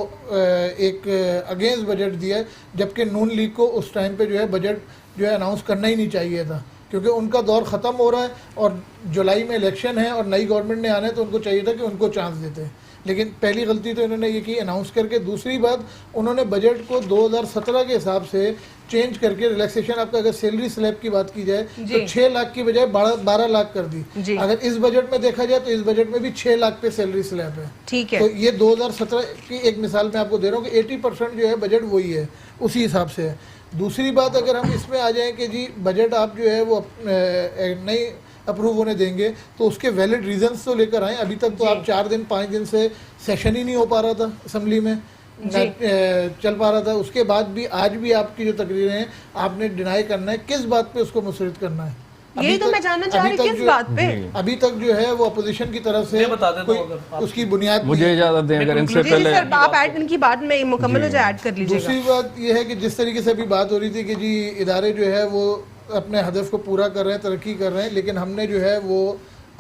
एक अगेंस्ट बजट दिया, जबकि नून लीग को उस टाइम पे जो है बजट जो है अनाउंस करना ही नहीं चाहिए था, क्योंकि उनका दौर ख़त्म हो रहा है और जुलाई में इलेक्शन है और नई गवर्नमेंट ने आना है, तो उनको चाहिए था कि उनको चांस देते हैं। लेकिन पहली गलती तो इन्होंने ये की अनाउंस करके। दूसरी बात, उन्होंने बजट को 2017 के हिसाब से चेंज करके रिलैक्सेशन, आपका अगर सैलरी स्लैब की बात की जाए तो 6 लाख की बजाय 12 लाख कर दी। अगर इस बजट में देखा जाए तो इस बजट में भी 6 लाख पे सैलरी स्लैब है। ठीक है, तो ये 2017 की एक मिसाल मैं आपको दे रहा हूँ कि 80% जो है बजट वही है, उसी हिसाब से है। दूसरी बात, अगर हम इसमें आ जाएं कि जी बजट आप जो है वो नहीं अप्रूव होने देंगे, तो उसके वैलिड रीजंस तो लेकर आए। अभी तक तो आप 4 दिन 5 दिन से सेशन ही नहीं हो पा रहा था, असेंबली में चल पा रहा था। उसके बाद भी आज भी आपकी जो तकरीरें हैं आपने डिनाई करना है, किस बात पे उसको मुसरत करना है? यही तो मैं जानना चाह रही हूं, किस बात पे? अभी तक जो है वो अपोजिशन की तरफ से कोई उसकी बुनियाद मुझे इजाजत दें अगर इनसे पहले आप ऐड इनकी बात में मुकम्मल हो जाए, ऐड कर लीजिए। दूसरी बात ये है कि जिस तरीके से अभी बात हो रही थी कि जी इदारे जो है वो अपने हदफ को पूरा कर रहे हैं, तरक्की कर रहे हैं, लेकिन हमने जो है वो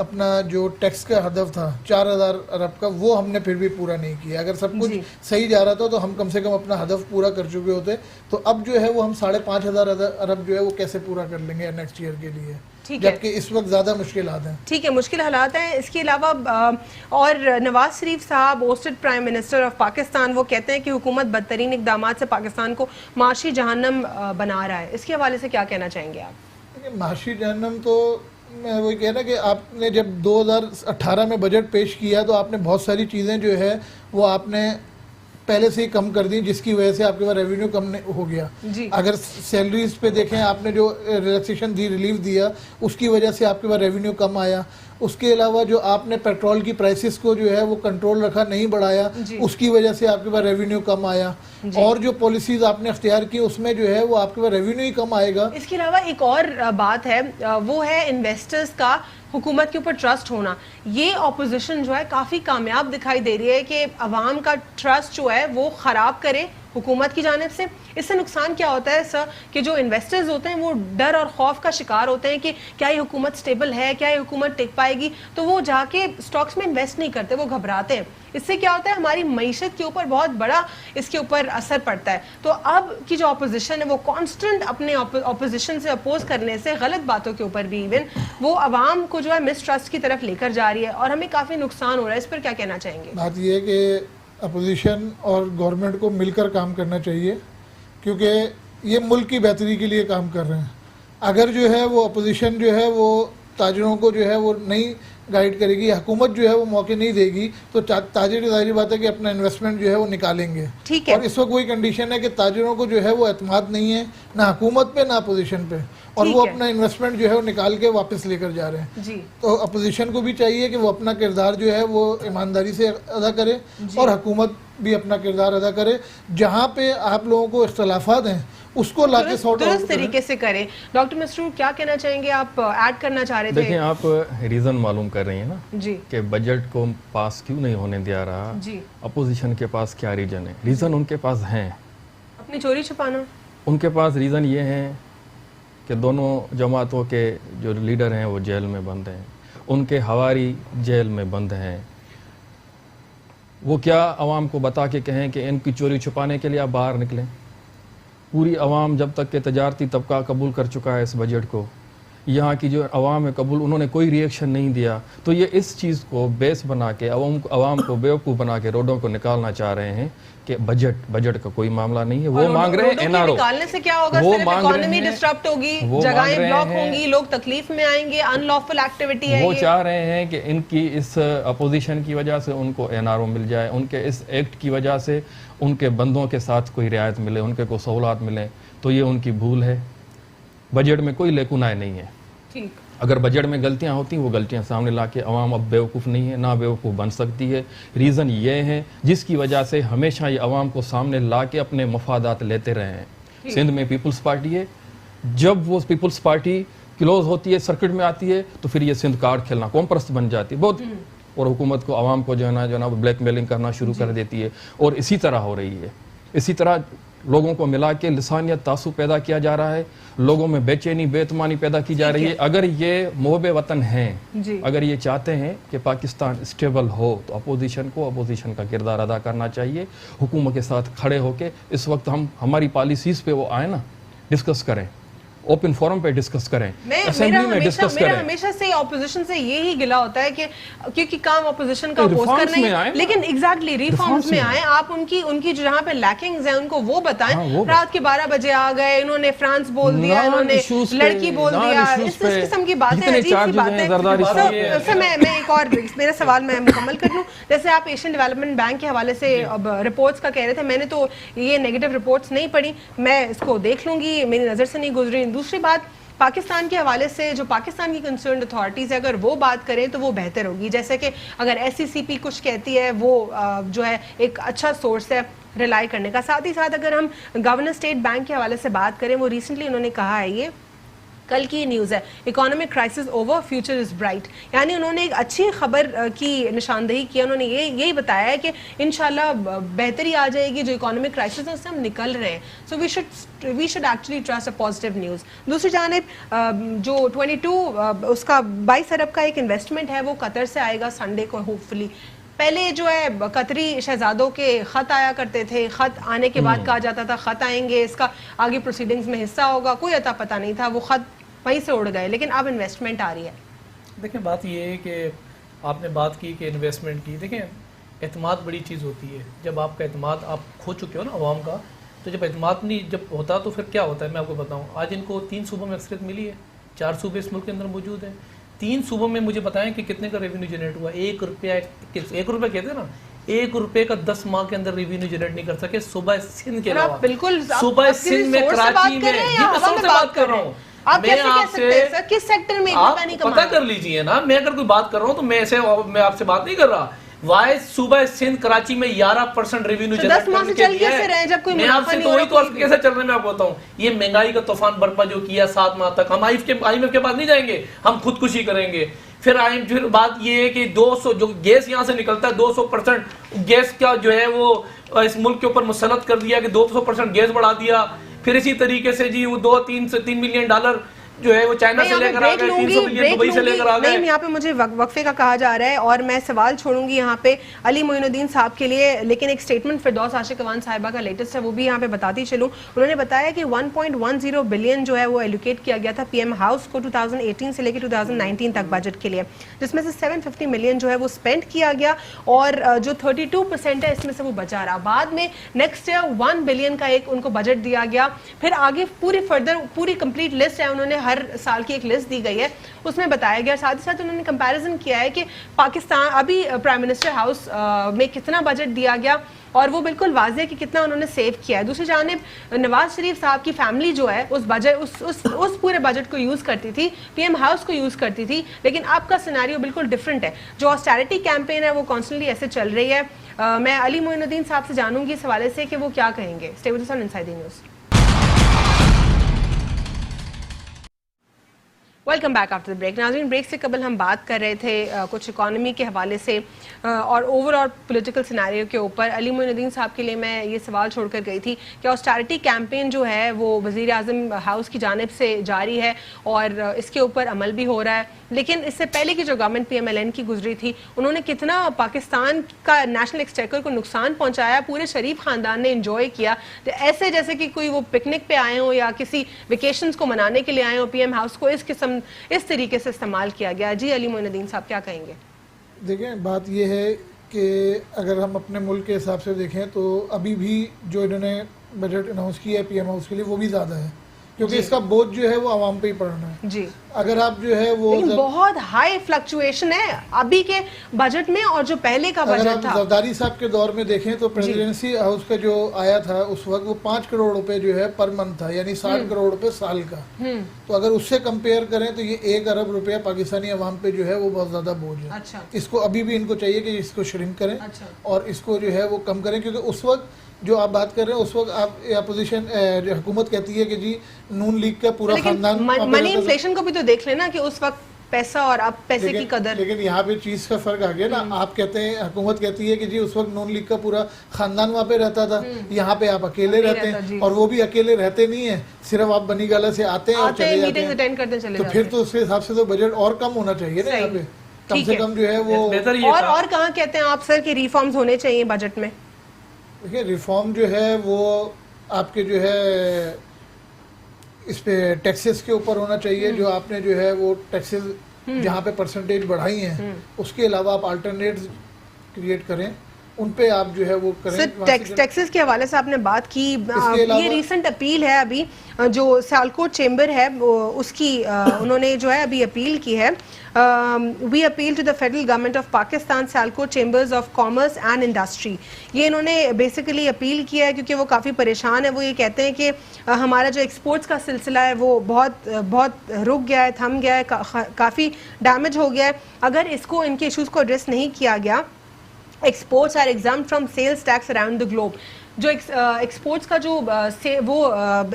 अपना जो टैक्स का हदफ था 4000 अरब का, वो हमने फिर भी पूरा नहीं किया। अगर सब कुछ सही जा रहा था तो हम कम से कम अपना हदफ पूरा कर चुके होते। तो अब जो है वो हम 5500 अरब जो है वो कैसे पूरा कर लेंगे नेक्स्ट ईयर के लिए, जबकि इस वक्त ज़्यादा मुश्किल हालात हैं। ठीक है, मुश्किल हालात हैं। इसके अलावा और नवाज शरीफ साहब ousted prime minister of Pakistan, वो कहते हैं कि हुकूमत बदतरीन इकदाम से पाकिस्तान को माशी जहन्नम बना रहा है। इसके हवाले से क्या कहना चाहेंगे आप? माशी जहन्नम तो मैं वही कहना कि आपने जब 2018 में बजट पेश किया तो आपने बहुत सारी चीज़ें जो है वो आपने पहले से ही कम कर दी, जिसकी वजह से आपके पास रेवेन्यू कम हो गया। अगर सैलरीज पे देखें, आपने जो रिलैक्सेशन दी, रिलीफ दिया, उसकी वजह से आपके पास रेवेन्यू कम आया। उसके अलावा जो आपने पेट्रोल की प्राइसेस को जो है वो कंट्रोल रखा, नहीं बढ़ाया, उसकी वजह से आपके पास रेवेन्यू कम आया। और जो पॉलिसीज आपने अख्तियार की उसमें जो है वो आपके पास रेवेन्यू ही कम आएगा। इसके अलावा एक और बात है, वो है इन्वेस्टर्स का हुकूमत के ऊपर ट्रस्ट होना। ये ऑपोजिशन जो है काफ़ी कामयाब दिखाई दे रही है कि अवाम का ट्रस्ट जो है वो ख़राब करे हुकूमत की जानिब से। इससे नुकसान क्या होता है सर, कि जो इन्वेस्टर्स होते हैं वो डर और खौफ का शिकार होते हैं कि क्या ये हुकूमत स्टेबल है, क्या ये हुकूमत टिक पाएगी, तो वो जाके स्टॉक्स में इन्वेस्ट नहीं करते, वो घबराते हैं। इससे क्या होता है, हमारी मईशत के ऊपर बहुत बड़ा इसके ऊपर असर पड़ता है। तो अब की जो अपोजिशन है वो कांस्टेंट अपने अपोजिशन से अपोज करने से, गलत बातों के ऊपर भी इवन, वो अवाम को जो है मिसट्रस्ट की तरफ लेकर जा रही है और हमें काफ़ी नुकसान हो रहा है। इस पर क्या कहना चाहेंगे? बात यह है कि अपोजिशन और गवर्नमेंट को मिलकर काम करना चाहिए, क्योंकि ये मुल्क की बेहतरी के लिए काम कर रहे हैं। अगर जो है वो अपोजिशन जो है वो ताजरों को जो है वो नहीं गाइड करेगी, हुकूमत जो है वो मौके नहीं देगी, तो ताजिर जाहिर बात है कि अपना इन्वेस्टमेंट जो है वो निकालेंगे। ठीक है। और इस वक्त वही कंडीशन है कि ताजिरों को जो है वो एतमाद नहीं है, ना हुकूमत पे ना अपोजिशन पे, और वो अपना इन्वेस्टमेंट जो है वो निकाल के वापस लेकर जा रहे हैं। जी। तो अपोजिशन को भी चाहिए कि वो अपना किरदार जो है वो ईमानदारी से अदा करे, और हुकूमत भी अपना किरदार अदा करे। जहाँ पे आप लोगों को इख्तलाफात हैं उसको लाके सॉर्ट आउट तरीके से करें। डॉक्टर मसरूर क्या कहना चाहेंगे, आप ऐड करना चाह रहे थे? देखिए, आप रीजन मालूम कर रही हैं ना जी कि बजट को पास क्यों नहीं होने दिया रहा जी। अपोजिशन के पास क्या रीजन है? रीजन उनके पास हैं, अपनी चोरी छुपाना। उनके पास रीजन ये है कि दोनों जमातों के जो लीडर हैं वो जेल में बंद हैं, उनके हवारी जेल में बंद हैं। वो क्या आवाम को बता के कहें कि इनकी चोरी छुपाने के लिए आप बाहर निकलें? पूरी आवाम जब तक के तजारती तबका कबूल कर चुका है इस बजट को, यहाँ की जो आवाम है कबूल, उन्होंने कोई रिएक्शन नहीं दिया। तो ये इस चीज़ को बेस बना के आवाम को बेवकूफ़ बना के रोडों को निकालना चाह रहे हैं कि बजट का कोई मामला नहीं है। वो मांग रहे हैं एनआरओ निकालने से क्या होगा, वो सिर्फ इकोनॉमी डिस्टर्ब होगी, जगहें ब्लॉक होंगी, लोग तकलीफ में आएंगे, अनलॉफुल एक्टिविटी है। वो चाह रहे हैं कि इनकी इस अपोजिशन की वजह से उनको एनआरओ मिल जाए, उनके इस एक्ट की वजह से उनके बंदों के साथ कोई रियायत मिले, उनके को सहूलत मिले। तो ये उनकी भूल है। बजट में कोई लेकुनाय नहीं है। ठीक, अगर बजट में गलतियां होती वो गलतियां सामने लाके अवाम अब बेवकूफ़ नहीं है, ना बेवकूफ़ बन सकती है। रीज़न ये है जिसकी वजह से हमेशा ये अवाम को सामने लाके अपने मफादात लेते रहे हैं। सिंध में पीपल्स पार्टी है, जब वो पीपल्स पार्टी क्लोज होती है, सर्किट में आती है, तो फिर ये सिंध कार्ड खेलना कॉम्प्रस्त बन जाती है बहुत, और हुकूमत को अवाम को जो है ना ब्लैकमेलिंग करना शुरू कर देती है। और इसी तरह हो रही है। इसी तरह लोगों को मिला के लिसानियत तासुब पैदा किया जा रहा है, लोगों में बेचैनी बेतमानी पैदा की जा रही है। अगर ये मोहब्बे वतन हैं, अगर ये चाहते हैं कि पाकिस्तान स्टेबल हो, तो अपोजिशन को अपोजिशन का किरदार अदा करना चाहिए, हुकूमत के साथ खड़े होके। इस वक्त हम हमारी पॉलिसीज़ पे वो आए ना, डिस्कस करें, ओपन फोरम पे डिस्कस करें, असेंबली में डिस्कस करें। हमेशा से ऑपोजिशन से यही गिला होता है कि क्योंकि काम ऑपोजिशन का अपोज करना है, लेकिन एग्जैक्टली रिफॉर्म्स में आए आप, उनकी जहां पे लैकिंग्स हैं उनको वो बताएं। रात के 12 बजे आ गए, इन्होंने फ्रांस बोल दिया, इन्होंने लड़की बोल दिया, इस किस्म की बातें, अजीब सी बातें। मैं एक और मेरा सवाल मैं मुकम्मल कर लूं। जैसे आप एशियन डेवलपमेंट बैंक के हवाले से अब रिपोर्ट्स का कह रहे थे, मैंने तो ये नेगेटिव रिपोर्ट्स नहीं पढ़ी, मैं इसको देख लूंगी, मेरी नजर से नहीं गुजरी। दूसरी बात, पाकिस्तान के हवाले से जो पाकिस्तान की कंसर्न्ड अथॉरिटीज़ है, अगर वो बात करें तो वो बेहतर होगी। जैसे कि अगर SCCP कुछ कहती है, वो जो है एक अच्छा सोर्स है रिलाई करने का। साथ ही साथ अगर हम गवर्नर स्टेट बैंक के हवाले से बात करें, वो रिसेंटली उन्होंने कहा है, ये कल की न्यूज़ है, economic crisis over, future is bright. यानी उन्होंने एक अच्छी खबर की निशानदेही की। उन्होंने यही बताया है कि इंशाल्लाह बेहतरी आ जाएगी, जो इकोनॉमिक क्राइसिस है उससे हम निकल रहे हैं। So we should actually trust a positive news. दूसरी जानिब जो 22 उसका 22 अरब का एक इन्वेस्टमेंट है, वो कतर से आएगा संडे को होपफुली। पहले जो है कतरी शहजादों के ख़त आया करते थे, ख़त आने के बाद कहा जाता था ख़त आएंगे, इसका आगे प्रोसीडिंग्स में हिस्सा होगा, कोई अता पता नहीं था, वो ख़त वहीं से उड़ गए, लेकिन अब इन्वेस्टमेंट आ रही है। देखिए बात ये है कि आपने बात की कि इन्वेस्टमेंट की, देखें एतमाद बड़ी चीज़ होती है। जब आपका एतमाद आप खो चुके हो ना अवाम का, तो जब एतमाद नहीं जब होता तो फिर क्या होता है मैं आपको बताऊँ। आज इनको 3 सूबों में अक्सरियत मिली है, 4 सूबे इस मुल्क के अंदर मौजूद हैं। 3 सूबों में मुझे बताएं कि कितने का रेवेन्यू जनरेट हुआ। 1 रुपया कहते हैं ना, 1 रुपये का 10 माह के अंदर रेवेन्यू जनरेट नहीं कर सके सूबा सिंध के अलावा। बिल्कुल सूबा सिंध में, कराची में, बात कर रहा हूँ आप कैसे कह सकते हैं सर, किस सेक्टर में आप पता कर लीजिए ना। मैं अगर कोई बात कर रहा हूँ तो मैं आपसे बात नहीं कर रहा। वाइस सूबा सिंध कराची में 11% रेवेन्यू जनरेट करने के लिए है। मैं आपसे तो वही तो कैसे चल रहे हैं मैं आपको बताऊं। ये महंगाई का तूफान बर्पा जो किया 7 माह तक, हम IMF के पास नहीं जाएंगे, हम खुदकुशी करेंगे। फिर बात ये है कि 200 जो गैस यहाँ से निकलता है, 200% गैस का जो है वो इस मुल्क के ऊपर मुसलत कर दिया कि 200% गैस बढ़ा दिया। फिर इसी तरीके से जी वो 2-3 मिलियन डॉलर जो है वो चाइना से लेकर आ गए, 300 मिलियन दुबई से लेकर आ गए। नहीं, यहाँ पे मुझे वक्फे का कहा जा रहा है और मैं सवाल छोड़ूंगी यहाँ पे अली मोइनुद्दीन साहब के लिए, लेकिन एक स्टेटमेंट फिरदौस आशिक अवान साहिबा का लेटेस्ट है, वो भी यहाँ पे बताती चलूँ। उन्होंने बताया कि 1.10 बिलियन जो है वो एलोकेट किया गया था PM हाउस को 2018 से लेकर 2019 तक बजट के लिए, जिसमें से 750 मिलियन जो है वो स्पेंड किया गया और जो 32% है इसमें से वो बचा रहा। बाद में नेक्स्ट ईयर 1 बिलियन का एक उनको बजट दिया गया। फिर आगे पूरी कंप्लीट लिस्ट है, उन्होंने हर साल की एक लिस्ट दी गई है, उसमें बताया गया। साथ ही साथ उन्होंने कंपैरिजन किया है कि पाकिस्तान अभी प्राइम मिनिस्टर हाउस में कितना बजट दिया गया और वो बिल्कुल वाज़ेह कि कितना उन्होंने सेव किया है। दूसरी जानिब नवाज शरीफ साहब की फैमिली जो है उस पूरे बजट को यूज़ करती थी, PM हाउस को यूज़ करती थी, लेकिन आपका सिनेरियो बिल्कुल डिफरेंट है। जो ऑस्टेरिटी कैंपेन है वो कॉन्स्टेंटली ऐसे चल रही है। मैं अली मोइनुद्दीन साहब से जानूंगी इस हवाले से कि वो क्या कहेंगे। Stay with us on inside the news. Welcome back after the break. नाज़रीन, ब्रेक से कबल हम बात कर रहे थे कुछ इकॉनमी के हवाले से और ओवरऑल पॉलिटिकल सिनेरियो के ऊपर। अली मोइनुद्दीन साहब के लिए मैं ये सवाल छोड़कर गई थी कि ऑस्टेरिटी कैंपेन जो है वो वज़ीर आज़म हाउस की जानिब से जारी है और इसके ऊपर अमल भी हो रहा है, लेकिन इससे पहले की जो गवर्नमेंट PMLN की गुजरी थी, उन्होंने कितना पाकिस्तान का नेशनल एक्सचेकर को नुकसान पहुँचाया, पूरे शरीफ ख़ानदान ने इंजॉय किया, तो ऐसे जैसे कि कोई वो पिकनिक पे आए हों या किसी वेकेशंस को मनाने के लिए आए हों। PM हाउस को इस तरीके से इस्तेमाल किया गया। जी अली मोइनुद्दीन साहब क्या कहेंगे? देखें, बात यह है कि अगर हम अपने मुल्क के हिसाब से देखें तो अभी भी जो इन्होंने बजट अनाउंस किया है PM हाउस के लिए वो भी ज़्यादा है, क्योंकि इसका बोझ जो है वो आवाम पे ही पड़ना है। जी अगर आप जो है वो बहुत हाई फ्लक्चुएशन है अभी के बजट में और जो पहले का बजट था। अगर आप जरदारी साहब के दौर में देखें तो प्रेसिडेंसी हाउस का जो आया था उस वक्त वो 5 करोड़ रुपए जो है पर मंथ था, यानी 60 करोड़ रुपए साल का। तो अगर उससे कंपेयर करें तो ये 1 अरब रुपया पाकिस्तानी अवाम पे जो है वो बहुत ज्यादा बोझ है। अच्छा। इसको अभी भी इनको चाहिए कि इसको श्रिंक करें। अच्छा। और इसको जो है वो कम करें, क्योंकि उस वक्त जो आप बात कर रहे हैं उस वक्त आप अपोजिशन हुकूमत कहती है कि जी नून लीग का पूरा खानदान। मनी इन्फ्लेशन को भी तो देख लेना कि उस वक्त पैसा और अब पैसे की कदर। लेकिन यहाँ पे चीज का फर्क आ गया ना। आप कहते हैं, हुकूमत कहती है कि जी उस वक्त नून लीग का पूरा खानदान वहाँ पे रहता था, यहाँ पे आप अकेले रहते हैं, और वो भी अकेले रहते नहीं है, सिर्फ आप बनी गाला से आते हैं और चले जाते हैं। तो फिर तो उसके हिसाब से तो बजट और कम होना चाहिए ना यहाँ पे, कम से कम जो है वो। और कहाँ कहते हैं आप सर कि रिफॉर्म्स होने चाहिए बजट में? देखिए रिफॉर्म जो है वो आपके जो है इस पे टैक्सेस के ऊपर होना चाहिए। जो आपने जो है वो टैक्सेस जहाँ पे परसेंटेज बढ़ाई हैं उसके अलावा आप अल्टरनेट क्रिएट करें, उन पे आप जो है वो करें। सर टैक्सेस के हवाले से आपने बात की, ये रीसेंट अपील है अभी जो सियालकोट चेंबर है उसकी उन्होंने जो है अभी अपील की है। We appeal to the federal government of Pakistan Sialkot chambers of commerce and industry. ये इन्होंने बेसिकली अपील किया है क्योंकि वो काफ़ी परेशान है। वो ये कहते हैं कि हमारा जो एक्सपोर्ट्स का सिलसिला है वो बहुत रुक गया है, थम गया है, काफ़ी डैमेज हो गया है। अगर इसको इनके इशूज़ को एड्रेस नहीं किया गया, exports are exempted from sales tax around the globe. जो एक्सपोर्ट्स का जो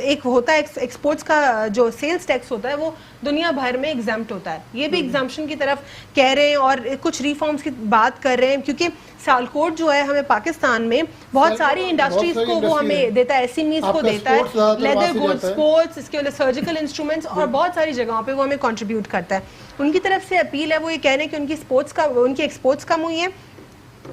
एक होता है, एक्सपोर्ट्स का जो सेल्स टैक्स होता है वो दुनिया भर में एग्जाम्प्ट होता है। ये भी एग्जाम्पशन की तरफ कह रहे हैं और कुछ रिफॉर्म्स की बात कर रहे हैं, क्योंकि सियालकोट जो है हमें पाकिस्तान में बहुत सारी इंडस्ट्रीज को वो हमें देता है, एसएमईज को देता है, लेदर गुड्स, स्पोर्ट्स, इसके अलावा सर्जिकल इंस्ट्रूमेंट्स और बहुत सारी जगहों पे वो हमें कंट्रीब्यूट करता है। उनकी तरफ से अपील है, वो ये कह रहे हैं कि उनकी एक्सपोर्ट्स कम हुई है।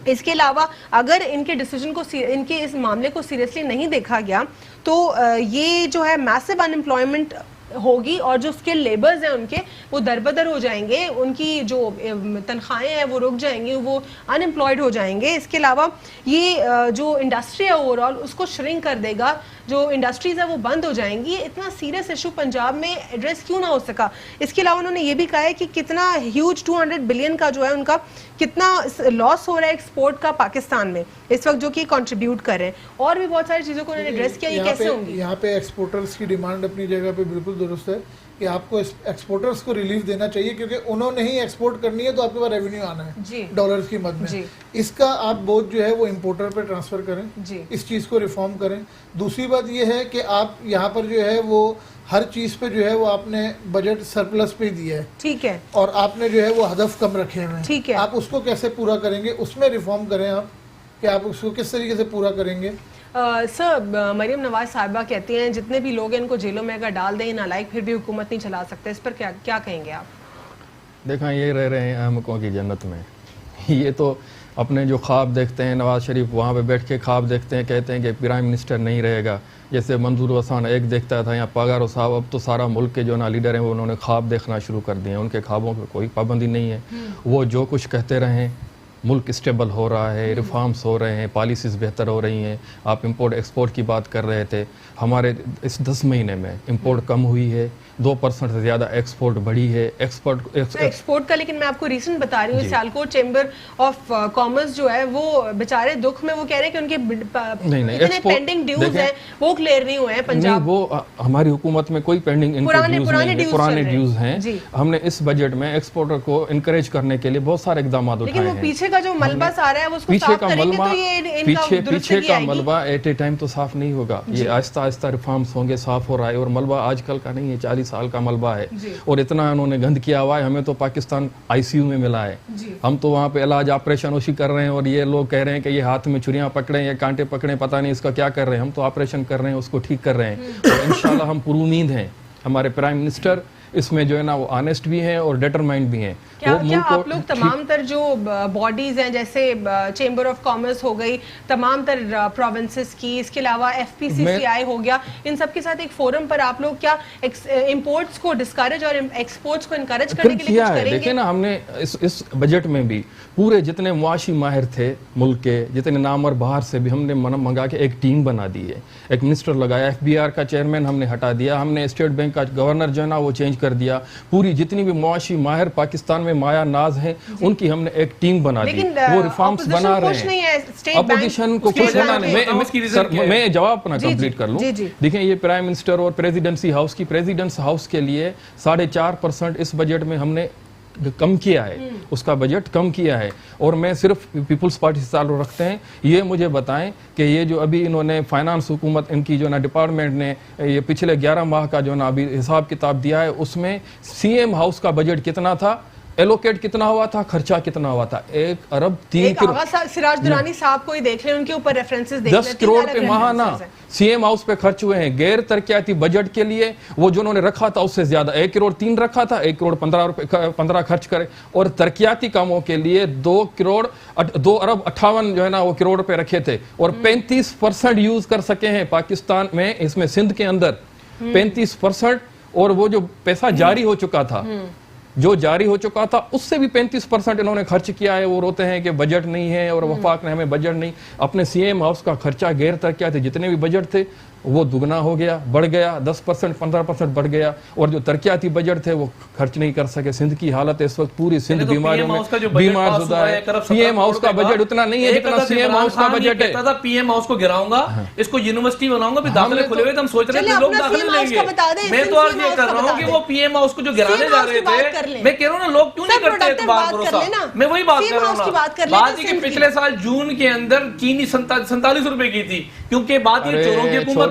इसके अलावा अगर इनके डिसीजन को, इनके इस मामले को सीरियसली नहीं देखा गया तो ये जो है मैसिव अनएम्प्लॉयमेंट होगी और जो स्किल लेबर्स हैं उनके वो दरबदर हो जाएंगे, उनकी जो तनख्वाहें हैं वो रुक जाएंगी, वो अनएम्प्लॉयड हो जाएंगे। इसके अलावा ये जो इंडस्ट्री है ओवरऑल उसको श्रिंक कर देगा, जो इंडस्ट्रीज है वो बंद हो जाएंगी। इतना सीरियस इशू पंजाब में एड्रेस क्यों ना हो सका। इसके अलावा उन्होंने ये भी कहा है कि कितना ह्यूज 200 बिलियन का जो है उनका कितना लॉस हो रहा है एक्सपोर्ट का पाकिस्तान में इस वक्त, जो कि कंट्रीब्यूट कर रहे हैं। और भी बहुत सारी चीज़ों को उन्होंने एड्रेस किया। ये कैसे होंगी? यहाँ पे एक्सपोर्टर्स की डिमांड अपनी जगह पे बिल्कुल दुरुस्त है कि आपको एक्सपोर्टर्स को रिलीफ देना चाहिए, क्योंकि उन्होंने ही एक्सपोर्ट करनी है तो आपके पास रेवेन्यू आना है डॉलर्स की मद में। इसका आप बोझ जो है वो इम्पोर्टर पे ट्रांसफर करें, इस चीज़ को रिफॉर्म करें। दूसरी बात ये है कि आप यहाँ पर जो है वो हर चीज़ पे जो है वो आपने बजट सरप्लस पे दिया है, ठीक है, और आपने जो है वो हदफ कम रखे हुए हैं, ठीक है। आप उसको कैसे पूरा करेंगे, उसमें रिफॉर्म करें आप, कि आप उसको किस तरीके से पूरा करेंगे। सर मरीम नवाज साहिबा कहती हैं जितने भी लोग हैं इनको जेलों में अगर डाल दें नालायक फिर भी हुकूमत नहीं चला सकते, इस पर क्या कहेंगे आप? देखा ये रह रहे हैं अहमकों की जन्नत में। ये तो अपने जो ख्वाब देखते हैं, नवाज शरीफ वहाँ पे बैठ के ख्वाब देखते हैं, कहते हैं कि प्राइम मिनिस्टर नहीं रहेगा। जैसे मंजूर हसन एक देखता था यहाँ पगारो साहब, अब तो सारा मुल्क के जो ना लीडर हैं वो उन्होंने ख्वाब देखना शुरू कर दिए। उनके ख्वाबों पर कोई पाबंदी नहीं है, वो जो कुछ कहते रहें। मुल्क स्टेबल हो रहा है, रिफॉर्म्स हो रहे हैं, पॉलिसीज़ बेहतर हो रही हैं। आप इंपोर्ट एक्सपोर्ट की बात कर रहे थे, हमारे इस 10 महीने में इंपोर्ट कम हुई है, 2% से ज़्यादा एक्सपोर्ट बढ़ी है। एक्सपोर्ट का लेकिन मैं आपको रीजन बता रही हूँ, सियालकोट चेंबर ऑफ कॉमर्स जो है वो बेचारे दुख में वो कह रहे हैं कि उनके इतने पेंडिंग ड्यूज हैं वो क्लियर नहीं हुए हैं पंजाब। वो हमारी हुकूमत में कोई पेंडिंग पुराने ड्यूज हैं। हमने इस बजट में एक्सपोर्टर को इंकरेज करने के लिए बहुत सारे इकदाम उठाए हैं। पीछे का जो मलबा आ रहा है उसको साफ करेंगे तो ये पीछे का मलबा एट ए टाइम तो साफ नहीं होगा। ये आहिस्ता आहिस्ता रिफॉर्म्स होंगे, साफ हो रहा है। और मलबा आजकल का नहीं है, 40 साल का मलबा है और इतना उन्होंने गंद किया हुआ है। हमें तो पाकिस्तान आईसीयू में मिला है, हम तो वहाँ पे इलाज ऑपरेशन उसी कर रहे हैं और ये लोग कह रहे हैं कि ये हाथ में छुरियां पकड़े या कांटे पकड़े, पता नहीं इसका क्या कर रहे हैं। हम तो ऑपरेशन कर रहे हैं, उसको ठीक कर रहे हैं और इंशाल्लाह हम पूरी उम्मीद हैं हमारे प्राइम मिनिस्टर इसमें जो है ना वो ऑनेस्ट भी हैं और डिटरमाइंड भी हैं। क्या आप लोग तमाम तर जो बॉडीज हैं जैसे चेंबर ऑफ कॉमर्स हो गई, तमाम तर प्रोविंसेस की, इसके अलावा FPCCI हो गया, इन सब के साथ एक फोरम पर आप लोग क्या इंपोर्ट्स को डिस्करेज और एक्सपोर्ट्स को इनकरेज करने के लिए कुछ करेंगे? देखिए ना, हमने इस बजट में भी पूरे जितने मुआशी माहिर थे मुल्क के, जितने नाम और बाहर से भी हमने मंगा के एक टीम बना दी है, एक मिनिस्टर लगाया, FBR का चेयरमैन हमने हटा दिया, हमने स्टेट बैंक का गवर्नर जो है ना वो चेंज कर दिया। पूरी जितनी भी मुआशी माहिर पाकिस्तान में माया नाज हैं उनकी हमने एक टीम बना दी, वो रिफॉर्म्स बना रहे हैं। अपोजिशन को कुछ होना नहीं। मैं जवाब अपना कंप्लीट कर लूं। देखिए, ये प्राइम मिनिस्टर और प्रेसिडेंसी हाउस की प्रेसिडेंट्स हाउस के लिए 4.5% इस बजट में हमने कम किया है, उसका बजट कम किया है। और मैं सिर्फ पीपुल्स पार्टी से ताल्लुक़ रखते हैं, ये मुझे बताएं कि ये जो अभी इन्होंने फाइनेंस हुकूमत इनकी जो ना डिपार्टमेंट ने ये पिछले 11 माह का जो ना अभी हिसाब किताब दिया है, उसमें सीएम हाउस का बजट कितना था, एलोकेट कितना हुआ था, खर्चा कितना हुआ था, 1 अरब 3 करोड़। सिराज दुरानी साहब को ही देख लें, उनके ऊपर रेफरेंसेस देख लें। 10 करोड़ पे माहाना सीएम हाउस पे खर्च हुए हैं। गैर तरक्याती बजट के लिए वो जो उन्होंने रखा था उससे ज्यादा 1 करोड़ 3 रखा था, 1 करोड़ 15 खर्च करे। और तरक्याती कामों के लिए 2 अरब 58 जो है ना वो करोड़ रुपए रखे थे, और 35% यूज कर सके हैं पाकिस्तान में, इसमें सिंध के अंदर 35%। और वो जो पैसा जारी हो चुका था, जो जारी हो चुका था उससे भी 35% इन्होंने खर्च किया है। वो रोते हैं कि बजट नहीं है और वफाक ने हमें बजट नहीं। अपने सीएम हाउस का खर्चा गैर तरक्याती जितने भी बजट थे वो दुगना हो गया, बढ़ गया, 10% 15% बढ़ गया। और जो तरक्याती बजट थे वो खर्च नहीं कर सके। सिंध की हालत इस वक्त पूरी सिंध बीमारियों में बीमार शुदा है। पीएम हाउस का बजट उतना नहीं है जितना सीएम हाउस का बजट है। पीएम हाउस को गिराऊंगा, इसको यूनिवर्सिटी बनाऊंगा, फिर दाखिले खुले हुए, हम सोच रहे थे लोग दाखिले लेंगे। मैं तो आज ये कर रहा हूँ कि वो पीएम हाउस को जो गिराने जा रहे थे, मैं कह रहा हूँ ना, लोग क्यों नहीं करते इतबार भरोसा। मैं वही बात कर रहा हूँ। बात ये कि पिछले साल जून के अंदर चीनी 47 रुपए की थी, क्योंकि बात ये चोरों की हुकूमत थी।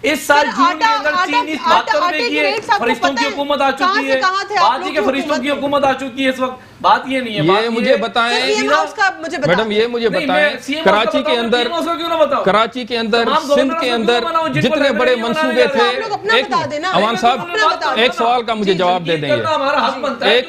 इस साल जून के अंदर चीनी 72 रुपए की है। फरिश्तों की हुकूमत आ चुकी है, बात ये कि फरिश्तों की हुकूमत आ चुकी है इस वक्त। बात ये नहीं है, ये मुझे बताएं मैडम, ये मुझे बताएं, कराची के अंदर, कराची के अंदर, सिंध के अंदर जितने बड़े मंसूबे थे, अवान साहब एक सवाल का मुझे जवाब दे देंगे। एक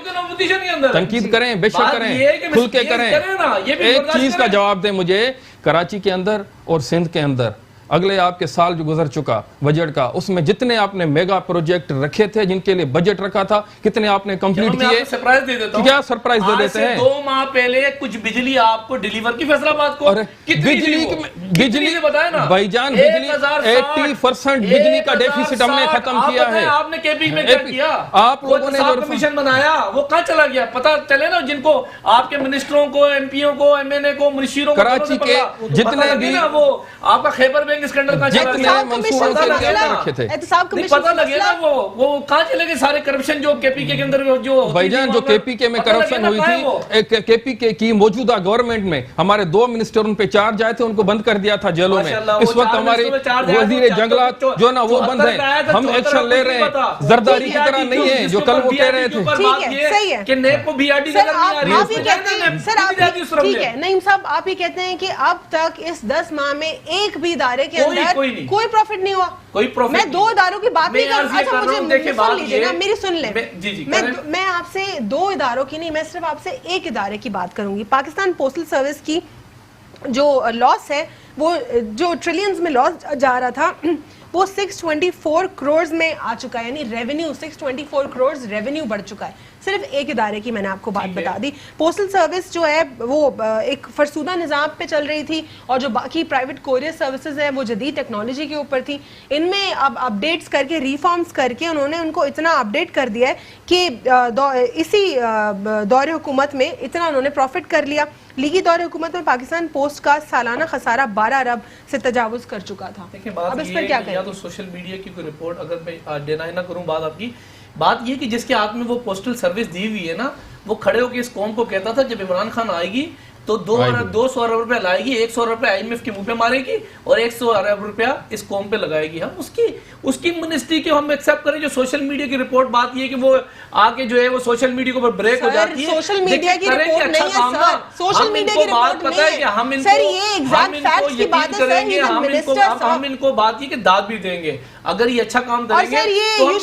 तनकीद करें, बेशक करें, खुल के करें, एक चीज का जवाब दें मुझे। कराची के अंदर और सिंध के अंदर अगले आपके साल जो गुजर चुका बजट का, उसमें जितने आपने मेगा प्रोजेक्ट रखे थे, जिनके लिए बजट रखा था, कितने आपने कंप्लीट किए? सरप्राइज दे देता हूं। क्या सरप्राइज दे देते हैं? 2 माह पहले कुछ बिजली आपको डिलीवर की फैसलाबाद को, बिजली बताया ना भाईजान, बिजली 80% बिजली का डेफिसिट हमने खत्म किया है। आपने केपी में क्या किया? आप लोगों ने जो कमीशन बनाया वो कहाँ चला गया? पता चले ना जिनको, आपके मिनिस्टरों को, एमपीओ को, एमएनए को, मुशीरों को, कराची के जितने भी वो आपका खैबर स्कैंडल का जितने मंसूबों के लिए रखे थे, पता लगे ना वो कहाँ चले गए सारे करप्शन जो केपीके के अंदर जो भाईजान, जो केपीके में करप्शन हुई थी, केपीके की मौजूदा गवर्नमेंट में हमारे 2 मिनिस्टर उन पे चार्ज जाए थे, उनको बंद कर दिया था जेलों में। इस वक्त हमारे वजीर जंगलात जो ना वो बंद है, हम एक्शन ले रहे हैं। जरदारी की तरह नहीं है जो कल वो कह रहे थे। नईम साहब, आप ये कहते हैं कि अब तक इस 10 माह में एक भी इदारे के अंदर कोई प्रॉफिट नहीं हुआ? कोई प्रॉफिट? मैं 2 इदारों की बात नहीं कर रहा। अच्छा, मुझे सुन लीजिए ना, मेरी सुन ले। मैं आपसे 2 इदारों की नहीं, मैं सिर्फ आपसे एक इदारे की बात करूंगी। पाकिस्तान पोस्टल सर्विस की जो लॉस है, वो जो ट्रिलियंस में लॉस जा रहा था, वो 624 करोड़ में आ चुका है। यानी रेवेन्यू 624 करोड़ रेवेन्यू बढ़ चुका है। सिर्फ एक इदारे की मैंने आपको बात बता दी। पोस्टल सर्विस जो है वो एक फरसूदा निज़ाम पे चल रही थी, और जो बाकी प्राइवेट कोरियर सर्विसेज हैं वो जदीद टेक्नोलॉजी के ऊपर थी। इनमें अब अपडेट्स करके, रिफॉर्म्स करके उन्होंने उनको इतना अपडेट कर दिया है कि इसी दौरे हुकूमत में इतना उन्होंने प्रॉफिट कर लिया। लीगी दौरे हुकूमत में पाकिस्तान पोस्ट का सालाना खसारा 12 अरब से तजावुज कर चुका था। अब इस पर क्या करें? या तो सोशल मीडिया की कोई रिपोर्ट, अगर मैं डिनाई ना करूं बात आपकी, बात ये कि जिसके हाथ में वो पोस्टल सर्विस दी हुई है ना, वो खड़े होकर इस कौम को कहता था जब इमरान खान आएगी तो 200 अरब रुपया लाएगी, 100 रुपया IMF के मुंह पे मारेगी और 100 अरब रुपया इस कौम पे लगाएगी। हम उसकी मिनिस्ट्री के हम एक्सेप्ट करें। जो सोशल मीडिया की रिपोर्ट, बात ये कि वो आके जो है वो सोशल मीडिया के ऊपर ब्रेक हो जाती है। सोशल मीडिया की रिपोर्ट नहीं है सर, सोशल मीडिया की रिपोर्ट पता है कि हम इनको, सर ये एग्जैक्ट फैक्ट्स की बात है सर। हम इनको बात ये कि दाद भी देंगे अगर ये अच्छा काम करेंगे। और सर ये you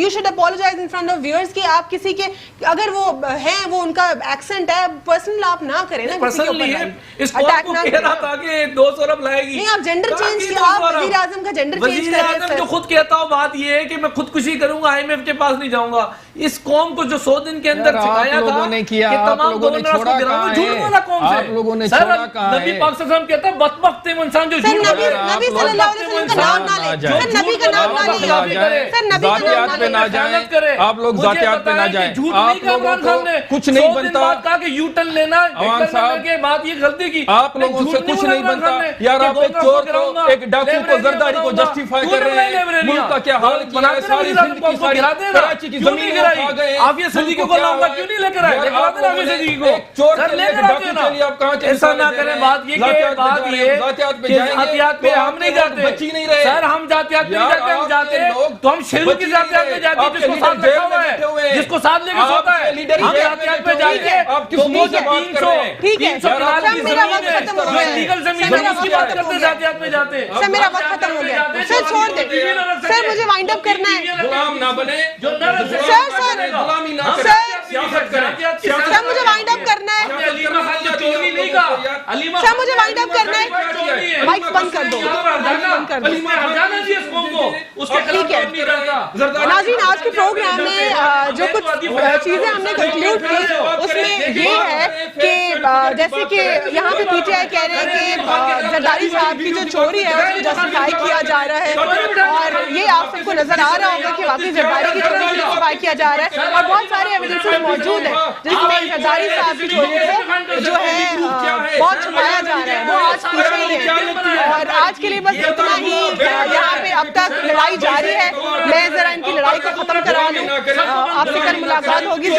should apologise in front of viewers कि आप किसी के, अगर वो हैं, वो उनका एक्सेंट है, पर्सनल आप ना करें ना, पर्सनली अटैक ना कह रहा था कि 200 अरब लाएगी। नहीं, आप जेंडर चेंज किया, आप वजीर आजम का जेंडर चेंज कर रहे हैं। जो खुद कहता हूँ, बात ये है कि मैं खुदकुशी करूंगा, IMF के पास नहीं जाऊंगा। इस कौम को जो 100 दिन के अंदर सिखाया था लोगों ने किया, कि आप तमाम लोगों ने गवर्नर्स को छोड़ा गिराओ, कहाँ झूठ है? बोला कौन से? आप लोगों ने सर, छोड़ा कहाँ नबी है? पाक सल्लल्लाहु अलैहि वसल्लम कहता है बदबख्त इंसान जो सर झूठ नबी बोला। नबी सल्लल्लाहु अलैहि वसल्लम का नाम ना ले, सर नबी का नाम ना ले, सर नबी का नाम ना पे ना ले। जाएं, आप लोग जातियात पे ना जाएं, आप लोगों को कुछ नहीं बनता। कहा कि यू टर्न लेना अवान साहब के बाद ये गलती की, आप लोगों से कुछ नहीं बनता यार। आप एक चोर को, एक डाकू को, जरदारी को जस्टिफाई कर रहे हैं। मुल्क का क्या हाल किया है, सारी जिंदगी सारी कराची की जमीन खा गए। आप ये सदीकी को लाऊंगा क्यों नहीं लेकर आए? चोर के लिए, डाकू के लिए आप कहां ऐसा ना करें। बात ये जातियात पे जाएंगे, जातियात पे हम नहीं जाते, बची नहीं रहे सर। हम जातियात पे नहीं जाते, हम जाते हैं तो हम शेरू की जातियात पे जाते हैं, जिसको साथ रखा हुआ है, जिसको साथ लेकर सोता है। हम जातियात पे जाते हैं तो वो जो 300 कनाल की जमीन है, जो लीगल जमीन है, उसकी बात करते जातियात पे जाते हैं। सर मेरा वक्त खत्म हो गया, सर छोड़ दे सर, मुझे वाइंड अप करना है। गुलाम ना बने, जो सर गुलामी ना करें, सर सियासत करें। सर मुझे वाइंड अप करना है, सर मुझे वाइंड अप करना है। माइक बंद कर दो, बंद कर दो। ठीक है नाज़रीन, आज के प्रोग्राम में जो कुछ चीजें हमने कंक्लूड की उसमें ये है कि जैसे कि यहाँ पे पीटीआई कह रहे हैं कि जरदारी साहब की जो चोरी है उसको जस्टिफाई किया जा रहा है, और ये आप सबको नजर आ रहा होगा कि वाकई जरदारी की चोरी को जस्टिफाई किया जा रहा है, और बहुत सारे एविडेंसेस मौजूद है जिसमें जरदारी साहब की चोरी को जो है बहुत छुपाया जा रहा है, वो आज पीछे ही है। और आज के लिए बस इतना ही, यहाँ पे अब तक लड़ाई जारी है। मैं जरा इनकी लड़ाई को खत्म करा लूं, आपसे कल मुलाकात होगी।